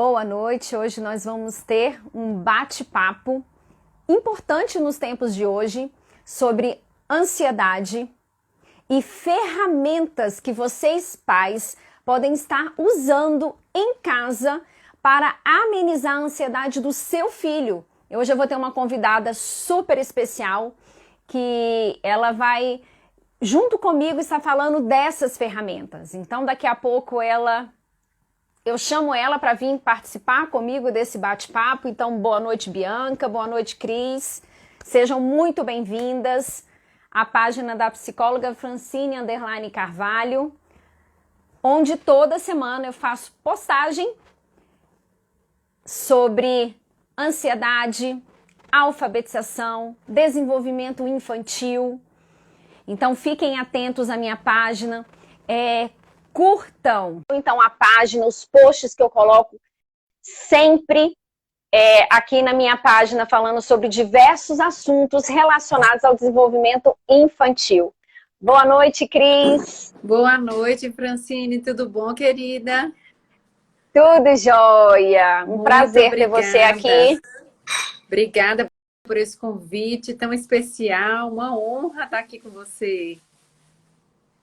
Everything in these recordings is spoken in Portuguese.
Boa noite, hoje nós vamos ter um bate-papo importante nos tempos de hoje sobre ansiedade e ferramentas que vocês pais podem estar usando em casa para amenizar a ansiedade do seu filho. Hoje eu vou ter uma convidada super especial que ela vai, junto comigo, estar falando dessas ferramentas. Então daqui a pouco eu chamo ela para vir participar comigo desse bate-papo. Então, boa noite, Bianca. Boa noite, Cris. Sejam muito bem-vindas à página da psicóloga Francine _Carvalho, onde toda semana eu faço postagem sobre ansiedade, alfabetização, desenvolvimento infantil. Então, fiquem atentos à minha página. Curtam então a página, os posts que eu coloco sempre aqui na minha página, falando sobre diversos assuntos relacionados ao desenvolvimento infantil. Boa noite, Cris. Boa noite, Francine. Tudo bom, querida? Tudo jóia. Um prazer ter você aqui. Obrigada por esse convite tão especial. Uma honra estar aqui com você.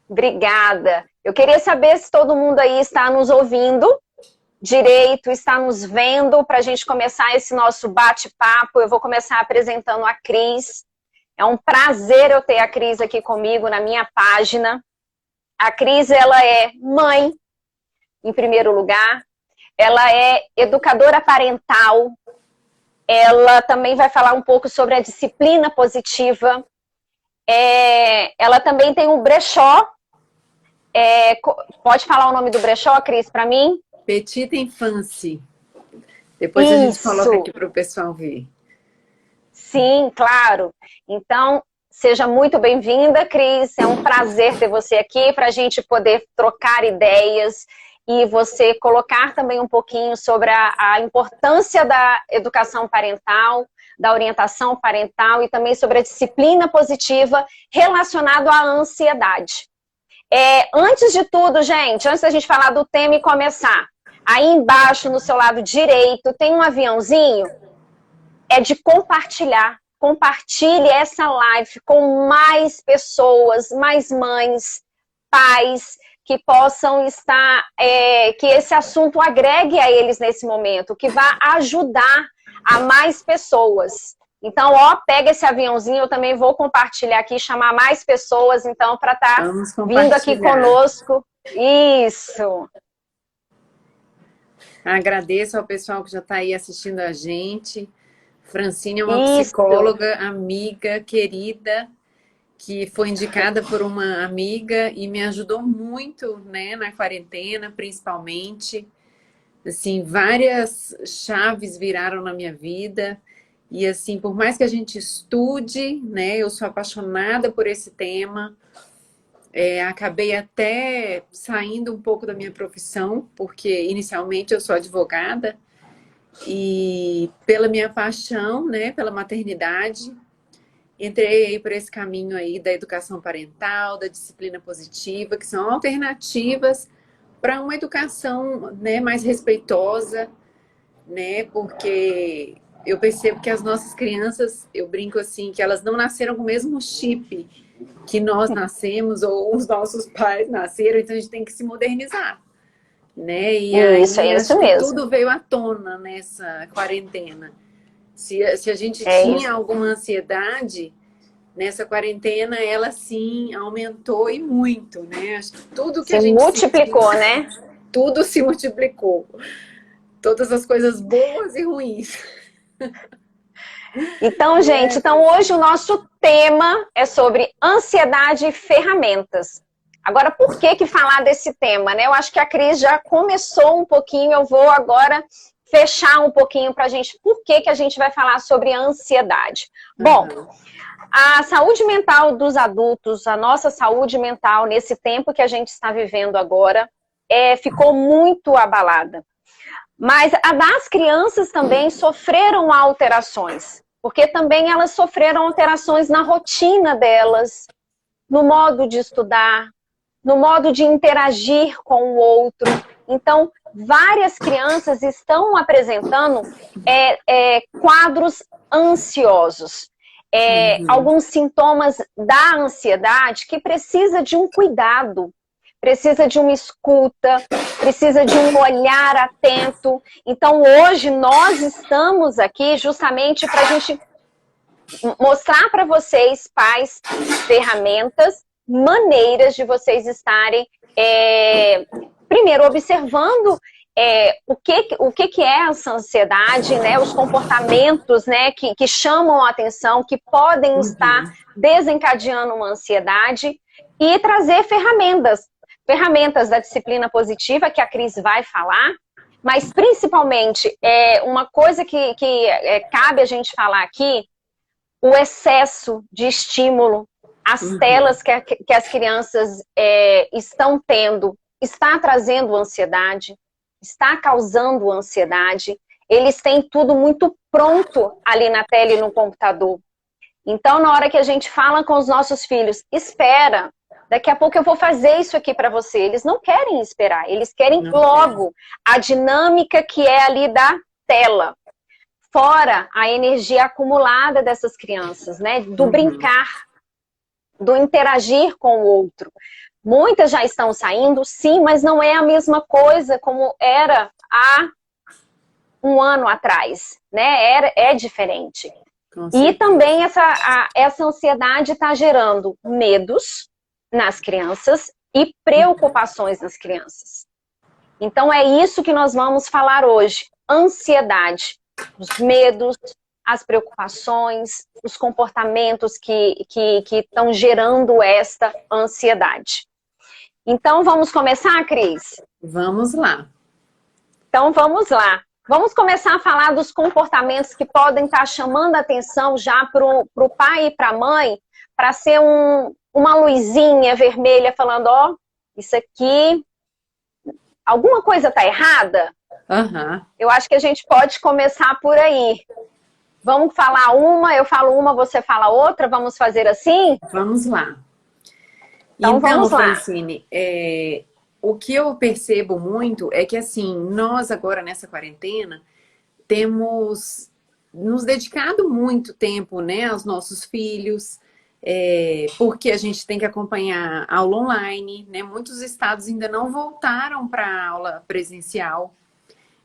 Obrigada. Eu queria saber se todo mundo aí está nos ouvindo direito, está nos vendo, para a gente começar esse nosso bate-papo. Eu vou começar apresentando a Cris. É um prazer eu ter a Cris aqui comigo na minha página. A Cris, ela é mãe, em primeiro lugar. Ela é educadora parental. Ela também vai falar um pouco sobre a disciplina positiva. Ela também tem um brechó. Pode falar o nome do brechó, Cris, para mim? Petita Infância. Depois a gente coloca aqui para o pessoal ver. Sim, claro. Então, seja muito bem-vinda, Cris. É um prazer ter você aqui para a gente poder trocar ideias e você colocar também um pouquinho sobre a importância da educação parental, da orientação parental e também sobre a disciplina positiva relacionada à ansiedade. Antes de tudo, gente, antes da gente falar do tema e começar, aí embaixo no seu lado direito tem um aviãozinho, de compartilhar. Compartilhe essa live com mais pessoas, mais mães, pais, que possam estar, que esse assunto agregue a eles nesse momento, que vá ajudar a mais pessoas. Então, pega esse aviãozinho, eu também vou compartilhar aqui, chamar mais pessoas, então, para estar vindo aqui conosco. Isso! Agradeço ao pessoal que já está aí assistindo a gente. Francine é uma psicóloga, amiga, querida, que foi indicada por uma amiga e me ajudou muito, né, na quarentena, principalmente. Assim, várias chaves viraram na minha vida. E assim, por mais que a gente estude, né, eu sou apaixonada por esse tema, acabei até saindo um pouco da minha profissão, porque inicialmente eu sou advogada, e pela minha paixão, né, pela maternidade, entrei por esse caminho aí da educação parental, da disciplina positiva, que são alternativas para uma educação, né, mais respeitosa, né, porque eu percebo que as nossas crianças, eu brinco assim, que elas não nasceram com o mesmo chip que nós nascemos ou os nossos pais nasceram, então a gente tem que se modernizar, né? E aí, isso acho mesmo. que tudo veio à tona nessa quarentena. Se a gente tinha alguma ansiedade, nessa quarentena ela sim aumentou e muito, né? Acho que tudo que a gente multiplicou, né? Tudo se multiplicou. Todas as coisas boas e ruins. Então, gente, hoje o nosso tema é sobre ansiedade e ferramentas. Agora, por que falar desse tema, né? Eu acho que a Cris já começou um pouquinho, eu vou agora fechar um pouquinho pra gente, por que a gente vai falar sobre ansiedade. Bom, a saúde mental dos adultos, a nossa saúde mental nesse tempo que a gente está vivendo agora, ficou muito abalada. Mas a das crianças também sofreram alterações, porque também elas sofreram alterações na rotina delas, no modo de estudar, no modo de interagir com o outro. Então, várias crianças estão apresentando quadros ansiosos. Alguns sintomas da ansiedade que precisa de um cuidado, precisa de uma escuta, precisa de um olhar atento. Então, hoje, nós estamos aqui justamente para a gente mostrar para vocês, pais, ferramentas, maneiras de vocês estarem, primeiro, observando o que é essa ansiedade, né? Os comportamentos, né, que chamam a atenção, que podem estar desencadeando uma ansiedade, e trazer ferramentas da disciplina positiva, que a Cris vai falar, mas principalmente, uma coisa que cabe a gente falar aqui, o excesso de estímulo, as telas que as crianças estão tendo, está trazendo ansiedade, está causando ansiedade. Eles têm tudo muito pronto ali na tela e no computador. Então, na hora que a gente fala com os nossos filhos, espera, daqui a pouco eu vou fazer isso aqui para você. Eles não querem esperar, eles querem logo a dinâmica que é ali da tela. Fora a energia acumulada dessas crianças, né? Do brincar, do interagir com o outro. Muitas já estão saindo, sim, mas não é a mesma coisa como era há um ano atrás, né? É diferente. E também essa ansiedade está gerando medos nas crianças e preocupações nas crianças. Então é isso que nós vamos falar hoje. Ansiedade. Os medos, as preocupações, os comportamentos que estão gerando esta ansiedade. Então, vamos começar, Cris? Vamos lá. Então, vamos lá. Vamos começar a falar dos comportamentos que podem estar chamando a atenção já para o pai e para a mãe, para ser uma luzinha vermelha falando, ó, isso aqui, alguma coisa está errada? Eu acho que a gente pode começar por aí. Vamos falar uma, eu falo uma, você fala outra, vamos fazer assim? Vamos lá. Então vamos lá. Francine, o que eu percebo muito é que, assim, nós agora nessa quarentena temos nos dedicado muito tempo, né, aos nossos filhos, porque a gente tem que acompanhar aula online, né? Muitos estados ainda não voltaram para a aula presencial.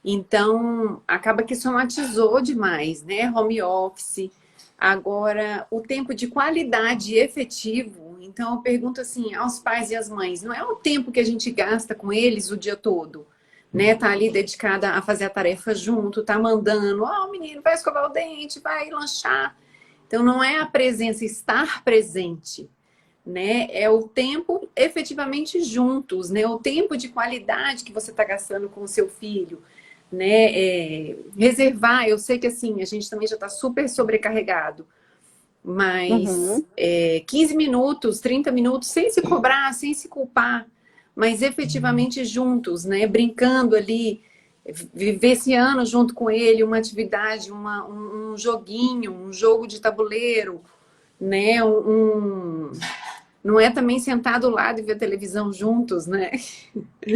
Então, acaba que somatizou demais, né? Home office. Agora, o tempo de qualidade efetivo. Então, eu pergunto assim aos pais e às mães, não é o tempo que a gente gasta com eles o dia todo, né? Tá ali dedicada a fazer a tarefa junto, tá mandando, ó, o menino vai escovar o dente, vai lanchar. Então, não é a presença, estar presente, né? É o tempo efetivamente juntos, né? O tempo de qualidade que você tá gastando com o seu filho. Né, reservar, eu sei que assim, a gente também já está super sobrecarregado, mas 15 minutos, 30 minutos, sem se cobrar, sem se culpar, mas efetivamente juntos, né, brincando ali, vivenciando junto com ele uma atividade, um joguinho, um jogo de tabuleiro, né, não é também sentar do lado e ver televisão juntos, né?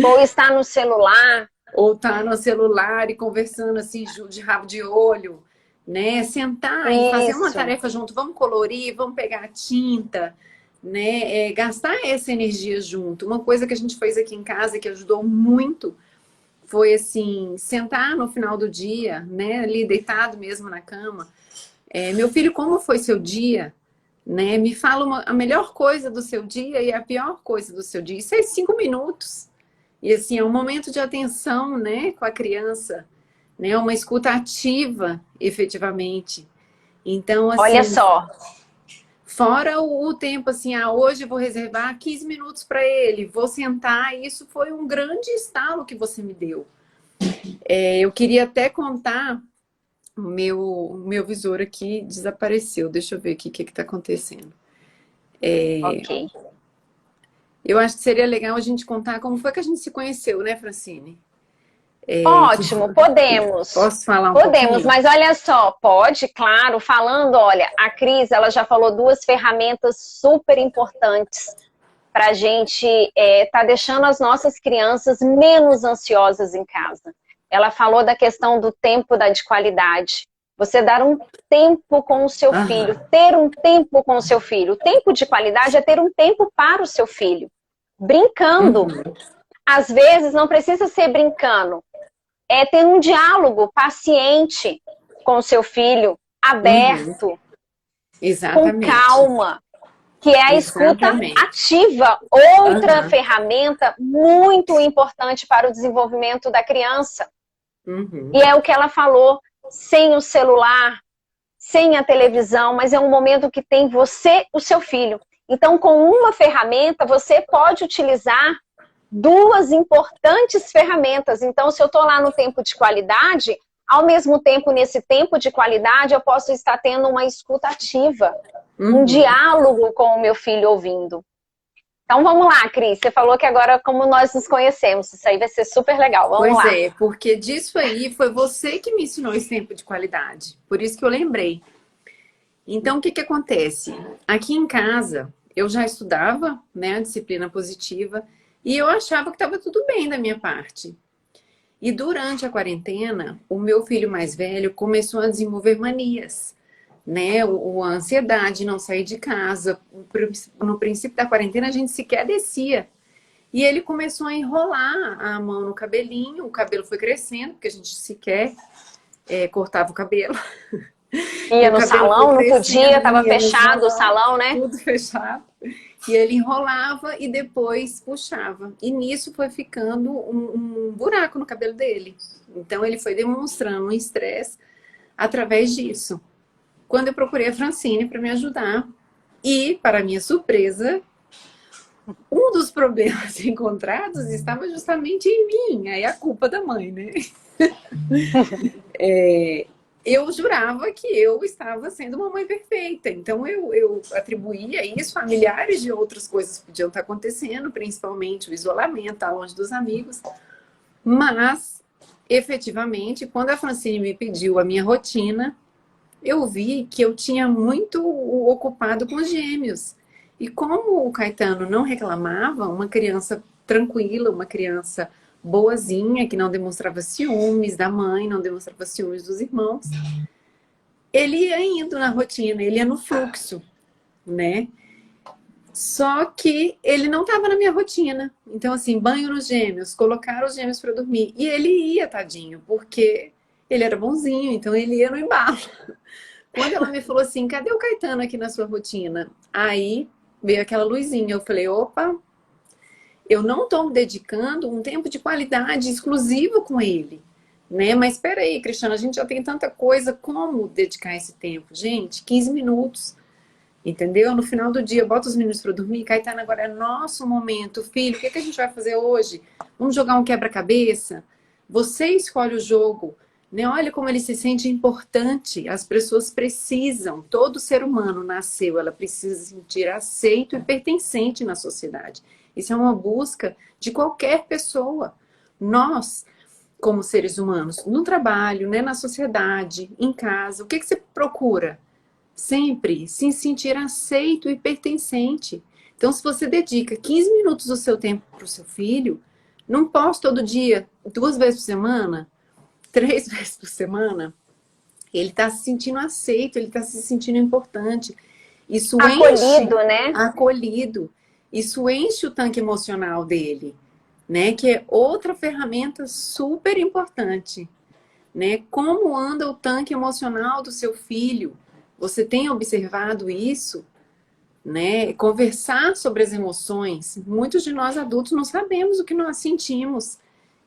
Ou estar no celular. Ou tá no celular e conversando assim de rabo de olho, né? Sentar e fazer uma tarefa junto, vamos colorir, vamos pegar a tinta, né? Gastar essa energia junto. Uma coisa que a gente fez aqui em casa que ajudou muito foi assim, sentar no final do dia, né? Ali deitado mesmo na cama. Meu filho, como foi seu dia? Né? Me fala a melhor coisa do seu dia e a pior coisa do seu dia. Isso é 5 minutos. E assim, é um momento de atenção, né, com a criança, né, uma escuta ativa, efetivamente. Então, assim... Olha só. Fora o tempo, assim, hoje eu vou reservar 15 minutos para ele, vou sentar, e isso foi um grande estalo que você me deu. Eu queria até contar, o meu visor aqui desapareceu, deixa eu ver aqui o que está acontecendo. Ok. Eu acho que seria legal a gente contar como foi que a gente se conheceu, né, Francine? Ótimo, podemos. Posso falar um pouquinho? Podemos, mas olha só, pode, claro, falando, olha, a Cris, ela já falou 2 ferramentas super importantes para a gente tá deixando as nossas crianças menos ansiosas em casa. Ela falou da questão do tempo de qualidade. Você dar um tempo com o seu filho, ter um tempo com o seu filho. O tempo de qualidade é ter um tempo para o seu filho. Brincando. Às vezes não precisa ser brincando. É ter um diálogo paciente com o seu filho, aberto, com calma, que é a escuta ativa. Outra ferramenta muito importante para o desenvolvimento da criança. E é o que ela falou, sem o celular, sem a televisão, mas é um momento que tem você, o seu filho. Então, com uma ferramenta, você pode utilizar duas importantes ferramentas. Então, se eu estou lá no tempo de qualidade, ao mesmo tempo, nesse tempo de qualidade, eu posso estar tendo uma escuta ativa, um diálogo com o meu filho ouvindo. Então, vamos lá, Cris. Você falou que agora, como nós nos conhecemos, isso aí vai ser super legal. Vamos lá. Pois é, porque disso aí foi você que me ensinou esse tempo de qualidade. Por isso que eu lembrei. Então, o que acontece? Aqui em casa, eu já estudava, né, a disciplina positiva, e eu achava que estava tudo bem da minha parte. E durante a quarentena, o meu filho mais velho começou a desenvolver manias, né? A ansiedade, não sair de casa. No princípio da quarentena, a gente sequer descia. E ele começou a enrolar a mão no cabelinho, o cabelo foi crescendo, porque a gente sequer cortava o cabelo. Ia no salão, não podia, estava fechado o salão, né? Tudo fechado. E ele enrolava e depois puxava. E nisso foi ficando um buraco no cabelo dele. Então ele foi demonstrando um estresse através disso. Quando eu procurei a Francine para me ajudar. E, para minha surpresa, um dos problemas encontrados estava justamente em mim. Aí a culpa da mãe, né? Eu jurava que eu estava sendo uma mãe perfeita. Então, eu atribuía isso a milhares de outras coisas que podiam estar acontecendo, principalmente o isolamento, estar longe dos amigos. Mas, efetivamente, quando a Francine me pediu a minha rotina, eu vi que eu tinha muito ocupado com os gêmeos. E como o Caetano não reclamava, uma criança tranquila, uma criança boazinha, que não demonstrava ciúmes da mãe, não demonstrava ciúmes dos irmãos, ele ia indo na rotina, ele ia no fluxo, né? Só que ele não estava na minha rotina. Então, assim, banho nos gêmeos, colocar os gêmeos para dormir. E ele ia, tadinho, porque ele era bonzinho, então ele ia no embalo. Quando ela me falou assim, cadê o Caetano aqui na sua rotina? Aí veio aquela luzinha, eu falei, opa, eu não estou me dedicando um tempo de qualidade exclusivo com ele, né? Mas espera aí, Cristiana, a gente já tem tanta coisa, como dedicar esse tempo? Gente, 15 minutos, entendeu? No final do dia, bota os meninos para dormir, Caetano, agora é nosso momento, filho, o que a gente vai fazer hoje? Vamos jogar um quebra-cabeça? Você escolhe o jogo, né? Olha como ele se sente importante, as pessoas precisam, todo ser humano nasceu, ela precisa se sentir aceito e pertencente na sociedade. Isso é uma busca de qualquer pessoa. Nós, como seres humanos, no trabalho, né, na sociedade, em casa, o que você procura? Sempre se sentir aceito e pertencente. Então, se você dedica 15 minutos do seu tempo para o seu filho, não posso todo dia, 2 vezes por semana, 3 vezes por semana, ele está se sentindo aceito, ele está se sentindo importante. Isso acolhido, né? Acolhido. Isso enche o tanque emocional dele, né? Que é outra ferramenta super importante, né? Como anda o tanque emocional do seu filho? Você tem observado isso, né? Conversar sobre as emoções. Muitos de nós adultos não sabemos o que nós sentimos.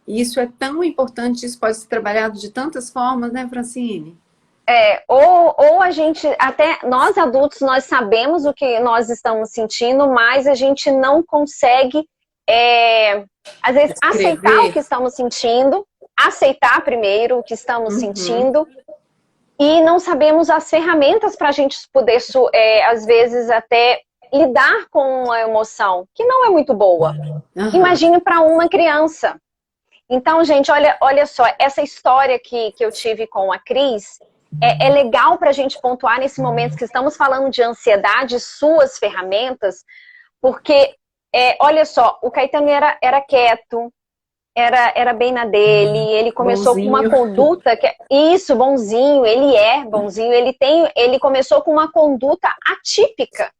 E isso é tão importante, isso pode ser trabalhado de tantas formas, né, Francine? Ou a gente, até nós adultos, nós sabemos o que nós estamos sentindo, mas a gente não consegue, às vezes, aceitar o que estamos sentindo, aceitar primeiro o que estamos sentindo, e não sabemos as ferramentas para a gente poder, às vezes, até lidar com uma emoção que não é muito boa. Imagine para uma criança. Então, gente, olha só, essa história que eu tive com a Cris, é legal para a gente pontuar nesse momento que estamos falando de ansiedade, suas ferramentas, porque olha só, o Caetano era quieto, era bem na dele, ele começou Bonzinho. com uma conduta isso, bonzinho, ele é bonzinho, ele começou com uma conduta atípica.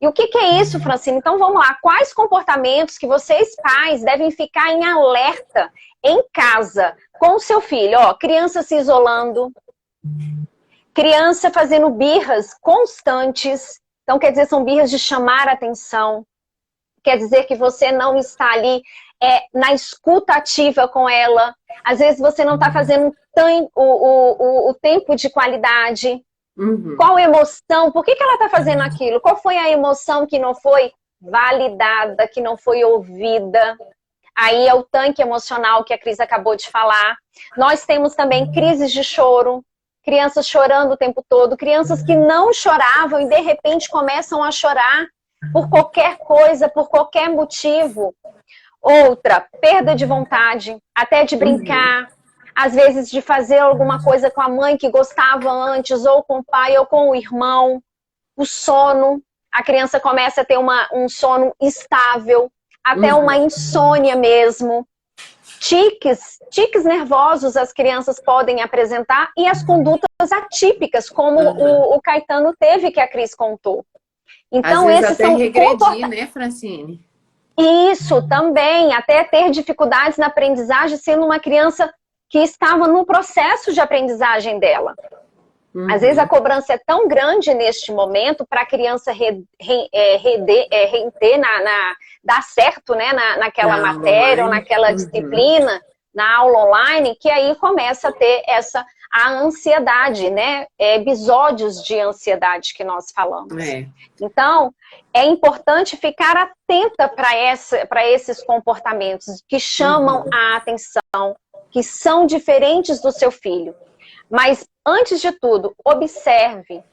E o que é isso, Francine? Então vamos lá, quais comportamentos que vocês pais devem ficar em alerta em casa com o seu filho? Ó, criança se isolando, criança fazendo birras constantes, então quer dizer, são birras de chamar a atenção, quer dizer que você não está ali na escuta ativa com ela. Às vezes você não está fazendo o tempo de qualidade. Uhum. Qual emoção? Por que ela está fazendo aquilo? Qual foi a emoção que não foi validada, que não foi ouvida? Aí é o tanque emocional que a Cris acabou de falar. Nós temos também crises de choro, crianças chorando o tempo todo, crianças que não choravam e de repente começam a chorar por qualquer coisa, por qualquer motivo. Outra, perda de vontade, até de brincar, às vezes de fazer alguma coisa com a mãe que gostava antes, ou com o pai, ou com o irmão. O sono, a criança começa a ter um sono estável, até uma insônia mesmo. Tiques nervosos as crianças podem apresentar e as condutas atípicas, como o Caetano teve, que a Cris contou. Então, às vezes esses até são regredir, né, Francine? Isso, também, até ter dificuldades na aprendizagem, sendo uma criança que estava no processo de aprendizagem dela. Às vezes a cobrança é tão grande neste momento para a criança dar certo, né, naquela matéria ou naquela disciplina, na aula online, que aí começa a ter a ansiedade, né? Episódios de ansiedade que nós falamos. Então, é importante ficar atenta para esses comportamentos que chamam a atenção, que são diferentes do seu filho. Mas, antes de tudo, observe,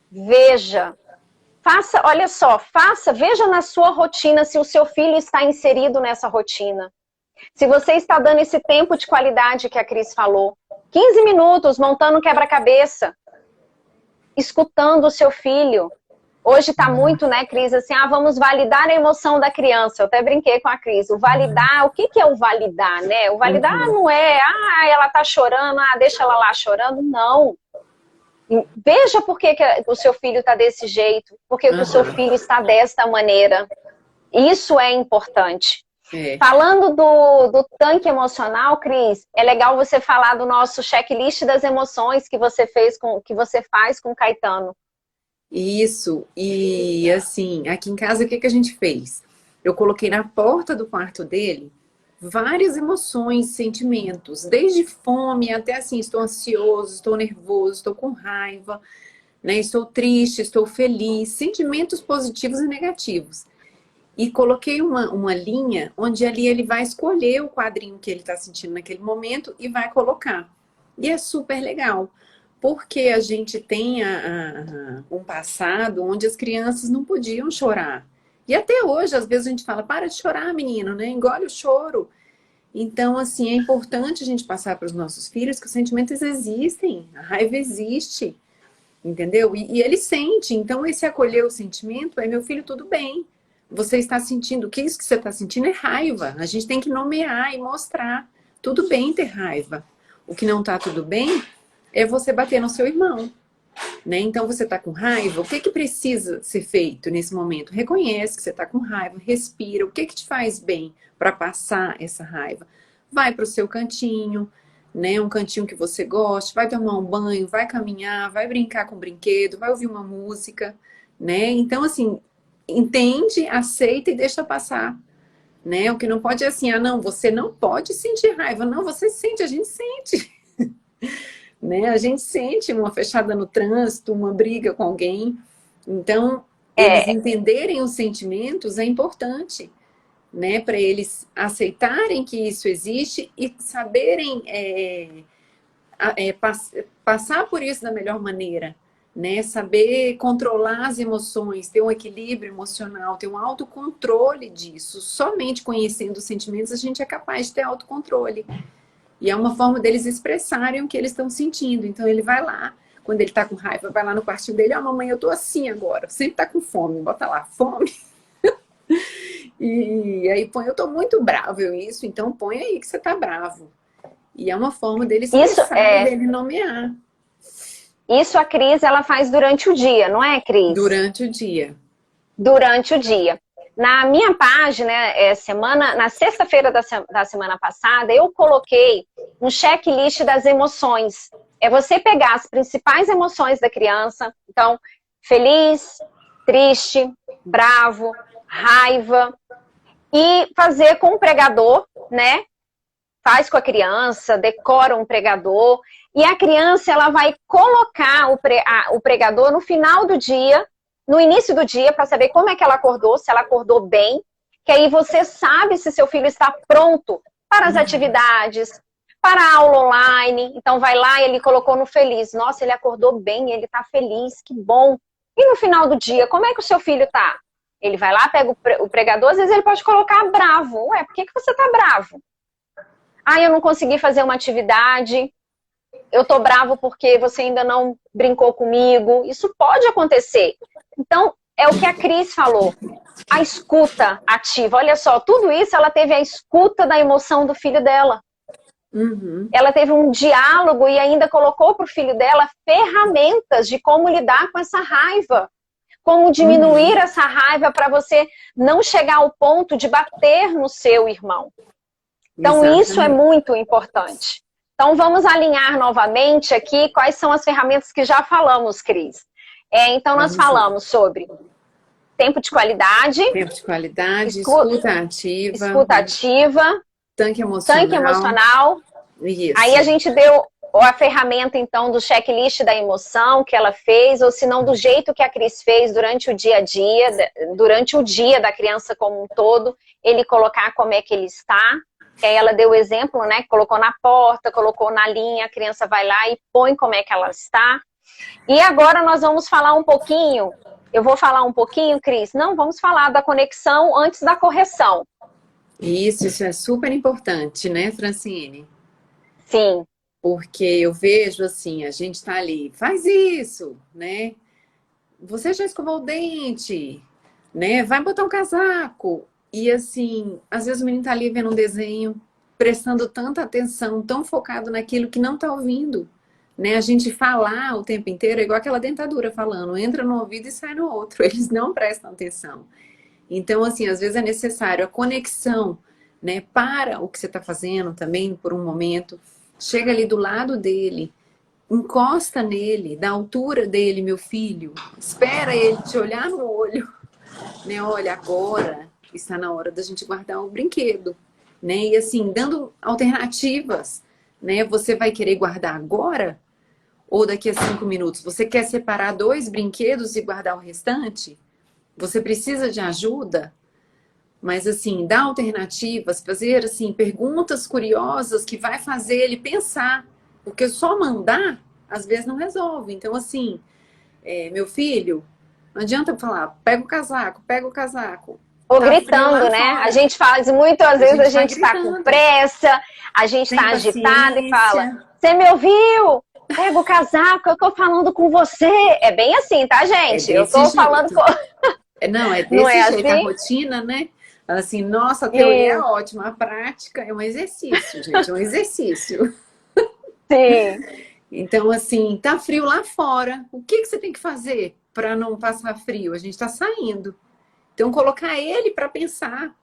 veja, veja na sua rotina se o seu filho está inserido nessa rotina. Se você está dando esse tempo de qualidade que a Cris falou, 15 minutos montando um quebra-cabeça, escutando o seu filho. Hoje está muito, né, Cris, assim, vamos validar a emoção da criança. Eu até brinquei com a Cris. O validar, o que é o validar, né? O validar não é, ela está chorando, deixa ela lá chorando. Não. Veja por que o seu filho está desse jeito, por que o seu filho está desta maneira. Isso é importante. Falando do tanque emocional, Cris, é legal você falar do nosso checklist das emoções que você faz com o Caetano. Isso, e assim, aqui em casa o que a gente fez? Eu coloquei na porta do quarto dele várias emoções, sentimentos, desde fome até assim, estou ansioso, estou nervoso, estou com raiva, né? Estou triste, estou feliz, sentimentos positivos e negativos. E coloquei uma linha onde ali ele vai escolher o quadrinho que ele está sentindo naquele momento e vai colocar. E é super legal, porque a gente tem um passado onde as crianças não podiam chorar. E até hoje, às vezes, a gente fala, para de chorar, menino, né? Engole o choro. Então, assim, é importante a gente passar para os nossos filhos que os sentimentos existem, a raiva existe, entendeu? E ele sente. Então, esse acolher o sentimento é, meu filho, tudo bem. Você está sentindo, o que isso que você está sentindo é raiva. A gente tem que nomear e mostrar. Tudo bem ter raiva. O que não está tudo bem é você bater no seu irmão. Né? Então você está com raiva, o que precisa ser feito nesse momento? Reconhece que você está com raiva, respira, o que te faz bem para passar essa raiva? Vai para o seu cantinho, né? Um cantinho que você goste, vai tomar um banho, vai caminhar, vai brincar com um brinquedo, vai ouvir uma música, né? Então assim, entende, aceita e deixa passar, né? O que não pode é assim, não, você não pode sentir raiva, não, você sente, a gente sente. Né? A gente sente uma fechada no trânsito, uma briga com alguém. Então, eles entenderem os sentimentos é importante, né? Para eles aceitarem que isso existe e saberem passar por isso da melhor maneira, né? Saber controlar as emoções, ter um equilíbrio emocional, ter um autocontrole disso. Somente conhecendo os sentimentos a gente é capaz de ter autocontrole. E é uma forma deles expressarem o que eles estão sentindo. Então ele vai lá, quando ele está com raiva, vai lá no quartinho dele, mamãe, eu tô assim agora, sempre tá com fome, bota lá, fome. E aí põe, eu tô muito bravo, isso, então põe aí que você tá bravo. E é uma forma dele expressar, dele nomear. Isso a Cris, ela faz durante o dia, não é, Cris? Durante o dia. Durante o dia. Na minha página, na sexta-feira da semana passada, eu coloquei um checklist das emoções. É você pegar as principais emoções da criança. Então, feliz, triste, bravo, raiva. E fazer com o pregador, né? Faz com a criança, decora um pregador. E a criança, ela vai colocar o pregador no final do dia, no início do dia, para saber como é que ela acordou, se ela acordou bem, que aí você sabe se seu filho está pronto para as atividades, para a aula online. Então vai lá e ele colocou no feliz. Nossa, ele acordou bem, ele está feliz, que bom. E no final do dia, como é que o seu filho está? Ele vai lá, pega o pregador, às vezes ele pode colocar bravo. Ué, por que você está bravo? Ah, eu não consegui fazer uma atividade. Eu tô bravo porque você ainda não brincou comigo. Isso pode acontecer. Então, é o que a Cris falou. A escuta ativa. Olha só, tudo isso ela teve a escuta da emoção do filho dela. Uhum. Ela teve um diálogo e ainda colocou para o filho dela ferramentas de como lidar com essa raiva. Como diminuir essa raiva para você não chegar ao ponto de bater no seu irmão. Então, Exatamente. Isso é muito importante. Então, vamos alinhar novamente aqui quais são as ferramentas que já falamos, Cris. Então, nós falamos sobre tempo de qualidade. Tempo de qualidade, escuta ativa. Escuta ativa. Tanque emocional. Tanque emocional. Isso. Aí a gente deu a ferramenta, então, do checklist da emoção que ela fez, ou se não, do jeito que a Cris fez durante o dia a dia, durante o dia da criança como um todo, ele colocar como é que ele está. Que aí ela deu o exemplo, né? Colocou na porta, colocou na linha, a criança vai lá e põe como é que ela está. E agora nós vamos falar um pouquinho, eu vou falar um pouquinho, Cris, não, vamos falar da conexão antes da correção. Isso é super importante, né, Francine? Sim. Porque eu vejo assim, a gente tá ali, faz isso, né? Você já escovou o dente, né? Vai botar um casaco. E assim, às vezes o menino tá ali vendo um desenho, prestando tanta atenção, tão focado naquilo que não tá ouvindo. Né? A gente falar o tempo inteiro é igual aquela dentadura falando, entra no ouvido e sai no outro. Eles não prestam atenção. Então, assim, às vezes é necessário a conexão, né? Para o que você tá fazendo também por um momento. Chega ali do lado dele, encosta nele, da altura dele, meu filho. Espera ele te olhar no olho. Né? Olha, agora está na hora da gente guardar o brinquedo, né? E assim, dando alternativas, né? Você vai querer guardar agora ou daqui a 5 minutos? Você quer separar 2 brinquedos e guardar o restante? Você precisa de ajuda? Mas assim, dar alternativas, fazer assim, perguntas curiosas que vai fazer ele pensar, porque só mandar, às vezes não resolve. Então assim, meu filho, não adianta falar, pega o casaco. Ou Tá gritando, né? fora. A gente faz muito, às vezes a gente tá gritando. com pressa, a gente Tem tá agitada e paciência. fala, você me ouviu? Pega o casaco, eu tô falando com você. É bem assim, tá, gente? Eu tô falando com... Não, é desse Não é jeito, assim? a rotina, né? Assim, nossa, a teoria é ótima, a prática é um exercício, gente, é um exercício. Sim. Então, assim, tá frio lá fora, o que você tem que fazer para não passar frio? A gente tá saindo. Então, colocar ele para pensar,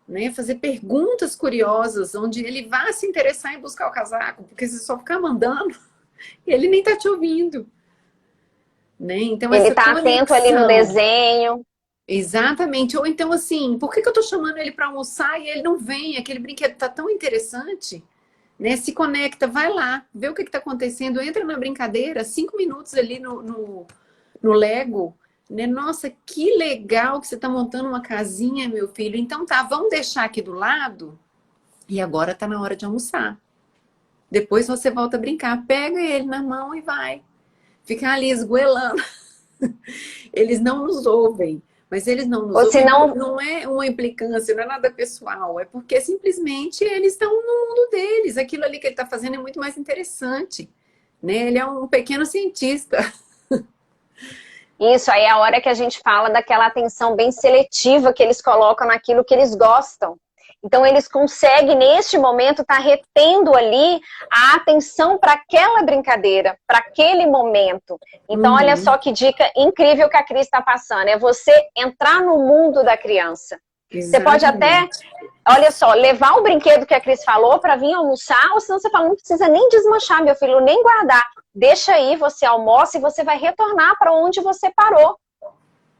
né? Fazer perguntas curiosas, onde ele vá se interessar em buscar o casaco, porque se só ficar mandando, ele nem tá te ouvindo. Né? Então, Ele essa tá conexão... atento ali no desenho. Exatamente. Ou então, assim, por que eu tô chamando ele para almoçar e ele não vem? Aquele brinquedo tá tão interessante, né? Se conecta, vai lá, vê o que tá acontecendo, entra na brincadeira, 5 minutos ali no Lego, né? Nossa, que legal que você tá montando uma casinha, meu filho. Então tá, vamos deixar aqui do lado e agora tá na hora de almoçar. Depois você volta a brincar, pega ele na mão e vai. Fica ali esgoelando. Eles não nos ouvem. Mas eles não nos ouvem, não é uma implicância, não é nada pessoal. É porque simplesmente eles estão no mundo deles. Aquilo ali que ele está fazendo é muito mais interessante. Né? Ele é um pequeno cientista. Isso aí é a hora que a gente fala daquela atenção bem seletiva que eles colocam naquilo que eles gostam. Então, eles conseguem, neste momento, estar retendo ali a atenção para aquela brincadeira, para aquele momento. Então, olha só que dica incrível que a Cris está passando. É você entrar no mundo da criança. Exatamente. Você pode até, olha só, levar o brinquedo que a Cris falou para vir almoçar, ou senão você fala, não precisa nem desmanchar, meu filho, nem guardar. Deixa aí, você almoça e você vai retornar para onde você parou.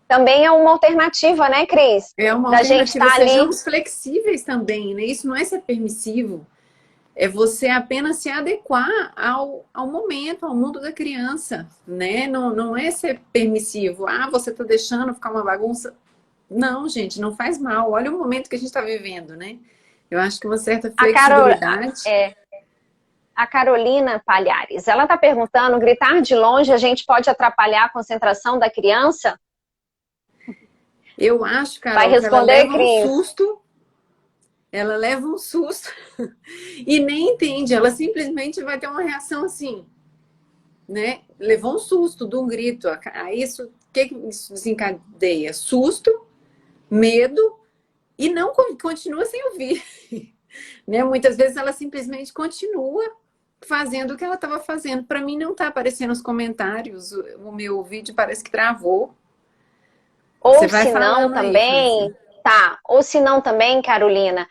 Também é uma alternativa, né, Cris? É uma alternativa. Sejamos flexíveis também, né? Isso não é ser permissivo. É você apenas se adequar ao momento, ao mundo da criança, né? Não é ser permissivo. Ah, você tá deixando ficar uma bagunça. Não, gente, não faz mal. Olha o momento que a gente está vivendo, né? Eu acho que uma certa flexibilidade... A Carolina Palhares, ela está perguntando, gritar de longe a gente pode atrapalhar a concentração da criança? Eu acho, Carol, vai responder, que ela leva um susto, ela leva um susto e nem entende, ela simplesmente vai ter uma reação assim, né? Levou um susto de um grito, isso, o que isso desencadeia? Susto, medo e não continua sem ouvir, né? Muitas vezes ela simplesmente continua fazendo o que ela estava fazendo. Para mim não está aparecendo os comentários, o meu vídeo parece que travou. Ou se não também, tá, ou se não também, Carolina,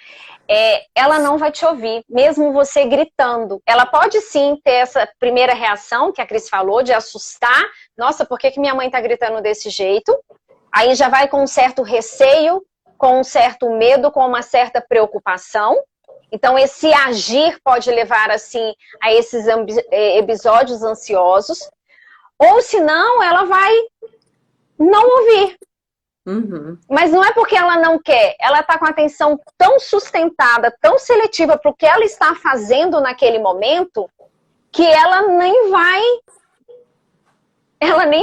ela não vai te ouvir, mesmo você gritando. Ela pode sim ter essa primeira reação que a Cris falou, de assustar. Nossa, por que minha mãe tá gritando desse jeito? Aí já vai com um certo receio, com um certo medo, com uma certa preocupação. Então, esse agir pode levar, assim, a esses episódios ansiosos. Ou, se não, ela vai não ouvir. Mas não é porque ela não quer. Ela está com a atenção tão sustentada, tão seletiva para o que ela está fazendo naquele momento, que ela nem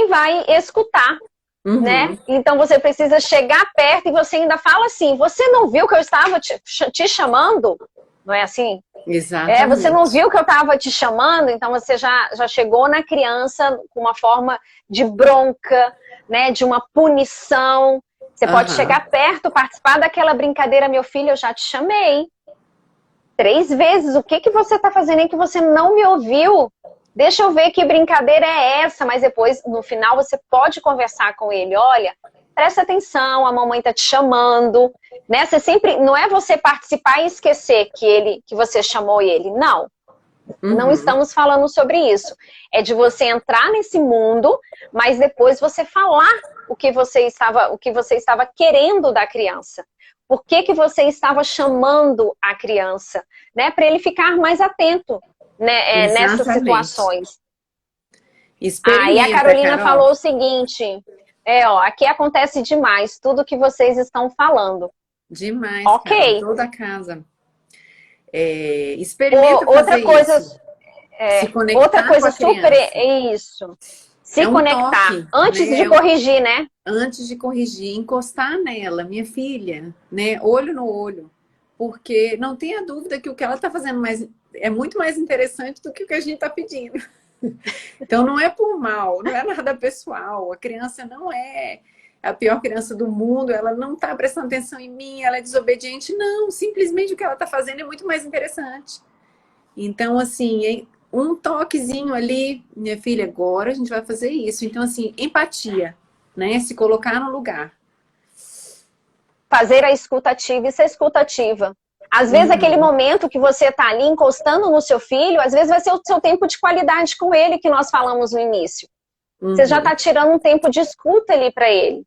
vai escutar. Né? Então, você precisa chegar perto e você ainda fala assim, você não viu que eu estava te chamando? Não é assim? Exatamente. Você não viu que eu estava te chamando? Então você já chegou na criança com uma forma de bronca, né? De uma punição. Você pode chegar perto, participar daquela brincadeira, meu filho, eu já te chamei 3 vezes. O que você está fazendo aí que você não me ouviu? Deixa eu ver que brincadeira é essa, mas depois, no final, você pode conversar com ele. Olha, presta atenção, a mamãe tá te chamando, né? Você sempre, não é você participar e esquecer que você chamou ele, não. Não estamos falando sobre isso. É de você entrar nesse mundo, mas depois você falar o que você estava querendo da criança. Por que você estava chamando a criança, né? Para ele ficar mais atento, né? Nessas situações. E a Carolina falou o seguinte... aqui acontece demais, tudo que vocês estão falando. Demais, ok. Cara, toda a casa. Experimenta fazer isso. Se conectar outra coisa com a super... Isso. Se conectar. Toque, antes de corrigir, né? Antes de corrigir, encostar nela, minha filha, né? Olho no olho. Porque não tenha dúvida que o que ela está fazendo é muito mais interessante do que o que a gente está pedindo. Então não é por mal, não é nada pessoal. A criança não é a pior criança do mundo, ela não está prestando atenção em mim, ela é desobediente. Não, simplesmente o que ela está fazendo é muito mais interessante. Então, assim, um toquezinho ali, minha filha, agora a gente vai fazer isso. Então, assim, empatia, né? Se colocar no lugar. Fazer a escutativa e ser escutativa. Às vezes, aquele momento que você está ali encostando no seu filho, às vezes vai ser o seu tempo de qualidade com ele, que nós falamos no início. Você já está tirando um tempo de escuta ali para ele.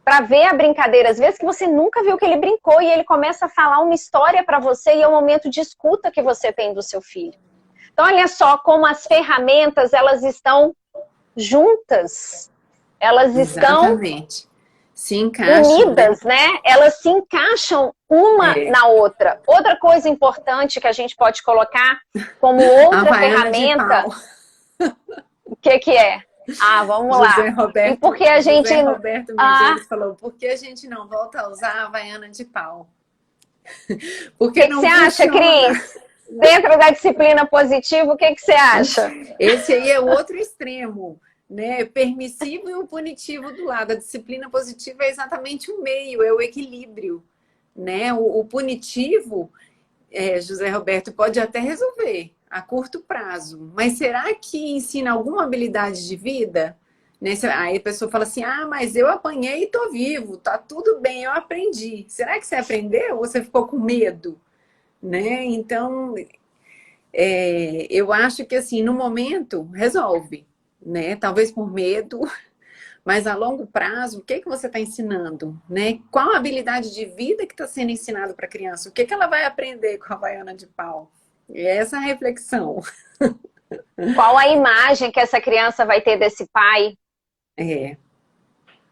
Para ver a brincadeira. Às vezes que você nunca viu que ele brincou e ele começa a falar uma história para você e é o momento de escuta que você tem do seu filho. Então, olha só como as ferramentas, elas estão juntas. Elas Exatamente. Estão... se encaixam, unidas, né? Elas se encaixam uma na outra. Outra coisa importante que a gente pode colocar como outra ferramenta... O que é? Vamos José lá. Roberto, e porque a gente... José Roberto Medeiros falou, por que a gente não volta a usar a Havaiana de pau? Porque que você acha, Cris? Dentro da disciplina positiva, o que você acha? Esse aí é o outro extremo. né? Permissivo e o punitivo do lado. A disciplina positiva é exatamente o meio, é o equilíbrio, né? O punitivo, José Roberto, pode até resolver a curto prazo, mas será que ensina alguma habilidade de vida? Né? Aí a pessoa fala assim, ah, mas eu apanhei e tô vivo, tá tudo bem, eu aprendi. Será que você aprendeu ou você ficou com medo? Né? Então, eu acho que assim, no momento, resolve, né? Talvez por medo, mas a longo prazo, o que que você está ensinando, né? Qual a habilidade de vida que está sendo ensinado para a criança? O que que ela vai aprender com a Havaiana de pau? E essa é a reflexão. Qual a imagem que essa criança vai ter desse pai? É.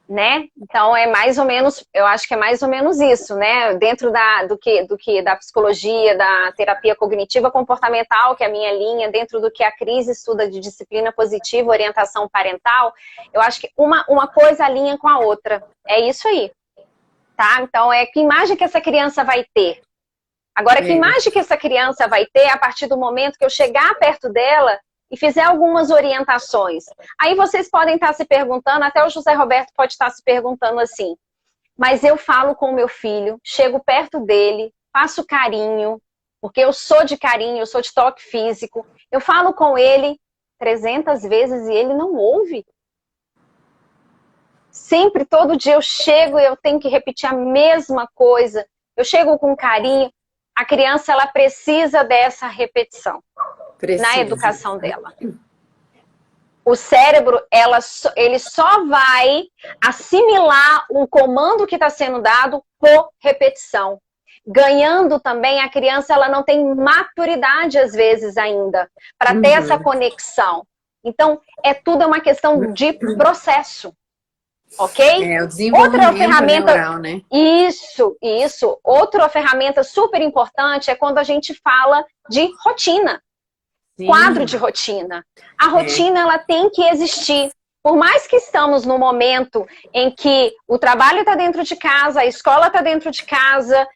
Né? Então é mais ou menos, eu acho que é mais ou menos isso, né? Dentro do que da psicologia, da terapia cognitiva comportamental, que é a minha linha, dentro do que a Cris estuda de disciplina positiva, orientação parental, eu acho que uma coisa alinha com a outra. É isso aí, tá? Então que imagem que essa criança vai ter? Agora, que imagem que essa criança vai ter a partir do momento que eu chegar perto dela e fizer algumas orientações? Aí vocês podem estar se perguntando, até o José Roberto pode estar se perguntando assim, mas eu falo com o meu filho, chego perto dele, faço carinho, porque eu sou de carinho, eu sou de toque físico, eu falo com ele 300 vezes e ele não ouve. Sempre, todo dia eu chego e eu tenho que repetir a mesma coisa, eu chego com carinho. A criança, ela precisa dessa repetição na educação dela. O cérebro, ele só vai assimilar o comando que está sendo dado por repetição. Ganhando também, a criança, ela não tem maturidade, às vezes, ainda, para ter essa conexão. Então, tudo é uma questão de processo. Ok? O desenvolvimento outra ferramenta neural, né? Isso. Outra ferramenta super importante é quando a gente fala de rotina. Sim. Quadro de rotina. A rotina, ela tem que existir. Por mais que estamos no momento em que o trabalho está dentro de casa, a escola está dentro de casa,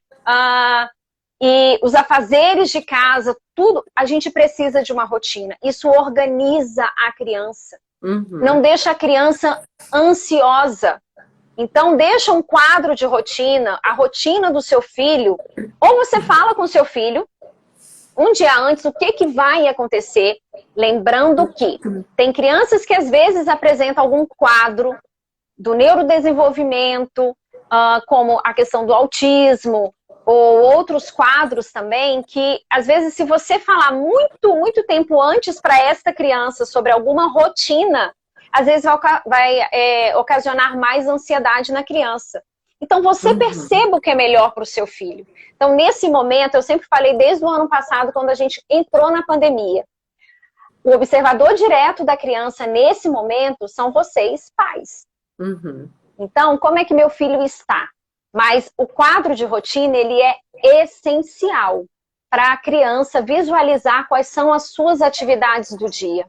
e os afazeres de casa, tudo, a gente precisa de uma rotina. Isso organiza a criança. Não deixa a criança ansiosa. Então, deixa um quadro de rotina, a rotina do seu filho. Ou você fala com o seu filho, um dia antes, o que vai acontecer. Lembrando que tem crianças que às vezes apresentam algum quadro do neurodesenvolvimento, como a questão do autismo, ou outros quadros também, que às vezes se você falar muito tempo antes para esta criança sobre alguma rotina, às vezes vai ocasionar mais ansiedade na criança. Então você perceba o que é melhor para o seu filho. Então nesse momento, eu sempre falei desde o ano passado, quando a gente entrou na pandemia, o observador direto da criança nesse momento são vocês, pais. Então, como é que meu filho está? Mas o quadro de rotina, ele é essencial para a criança visualizar quais são as suas atividades do dia.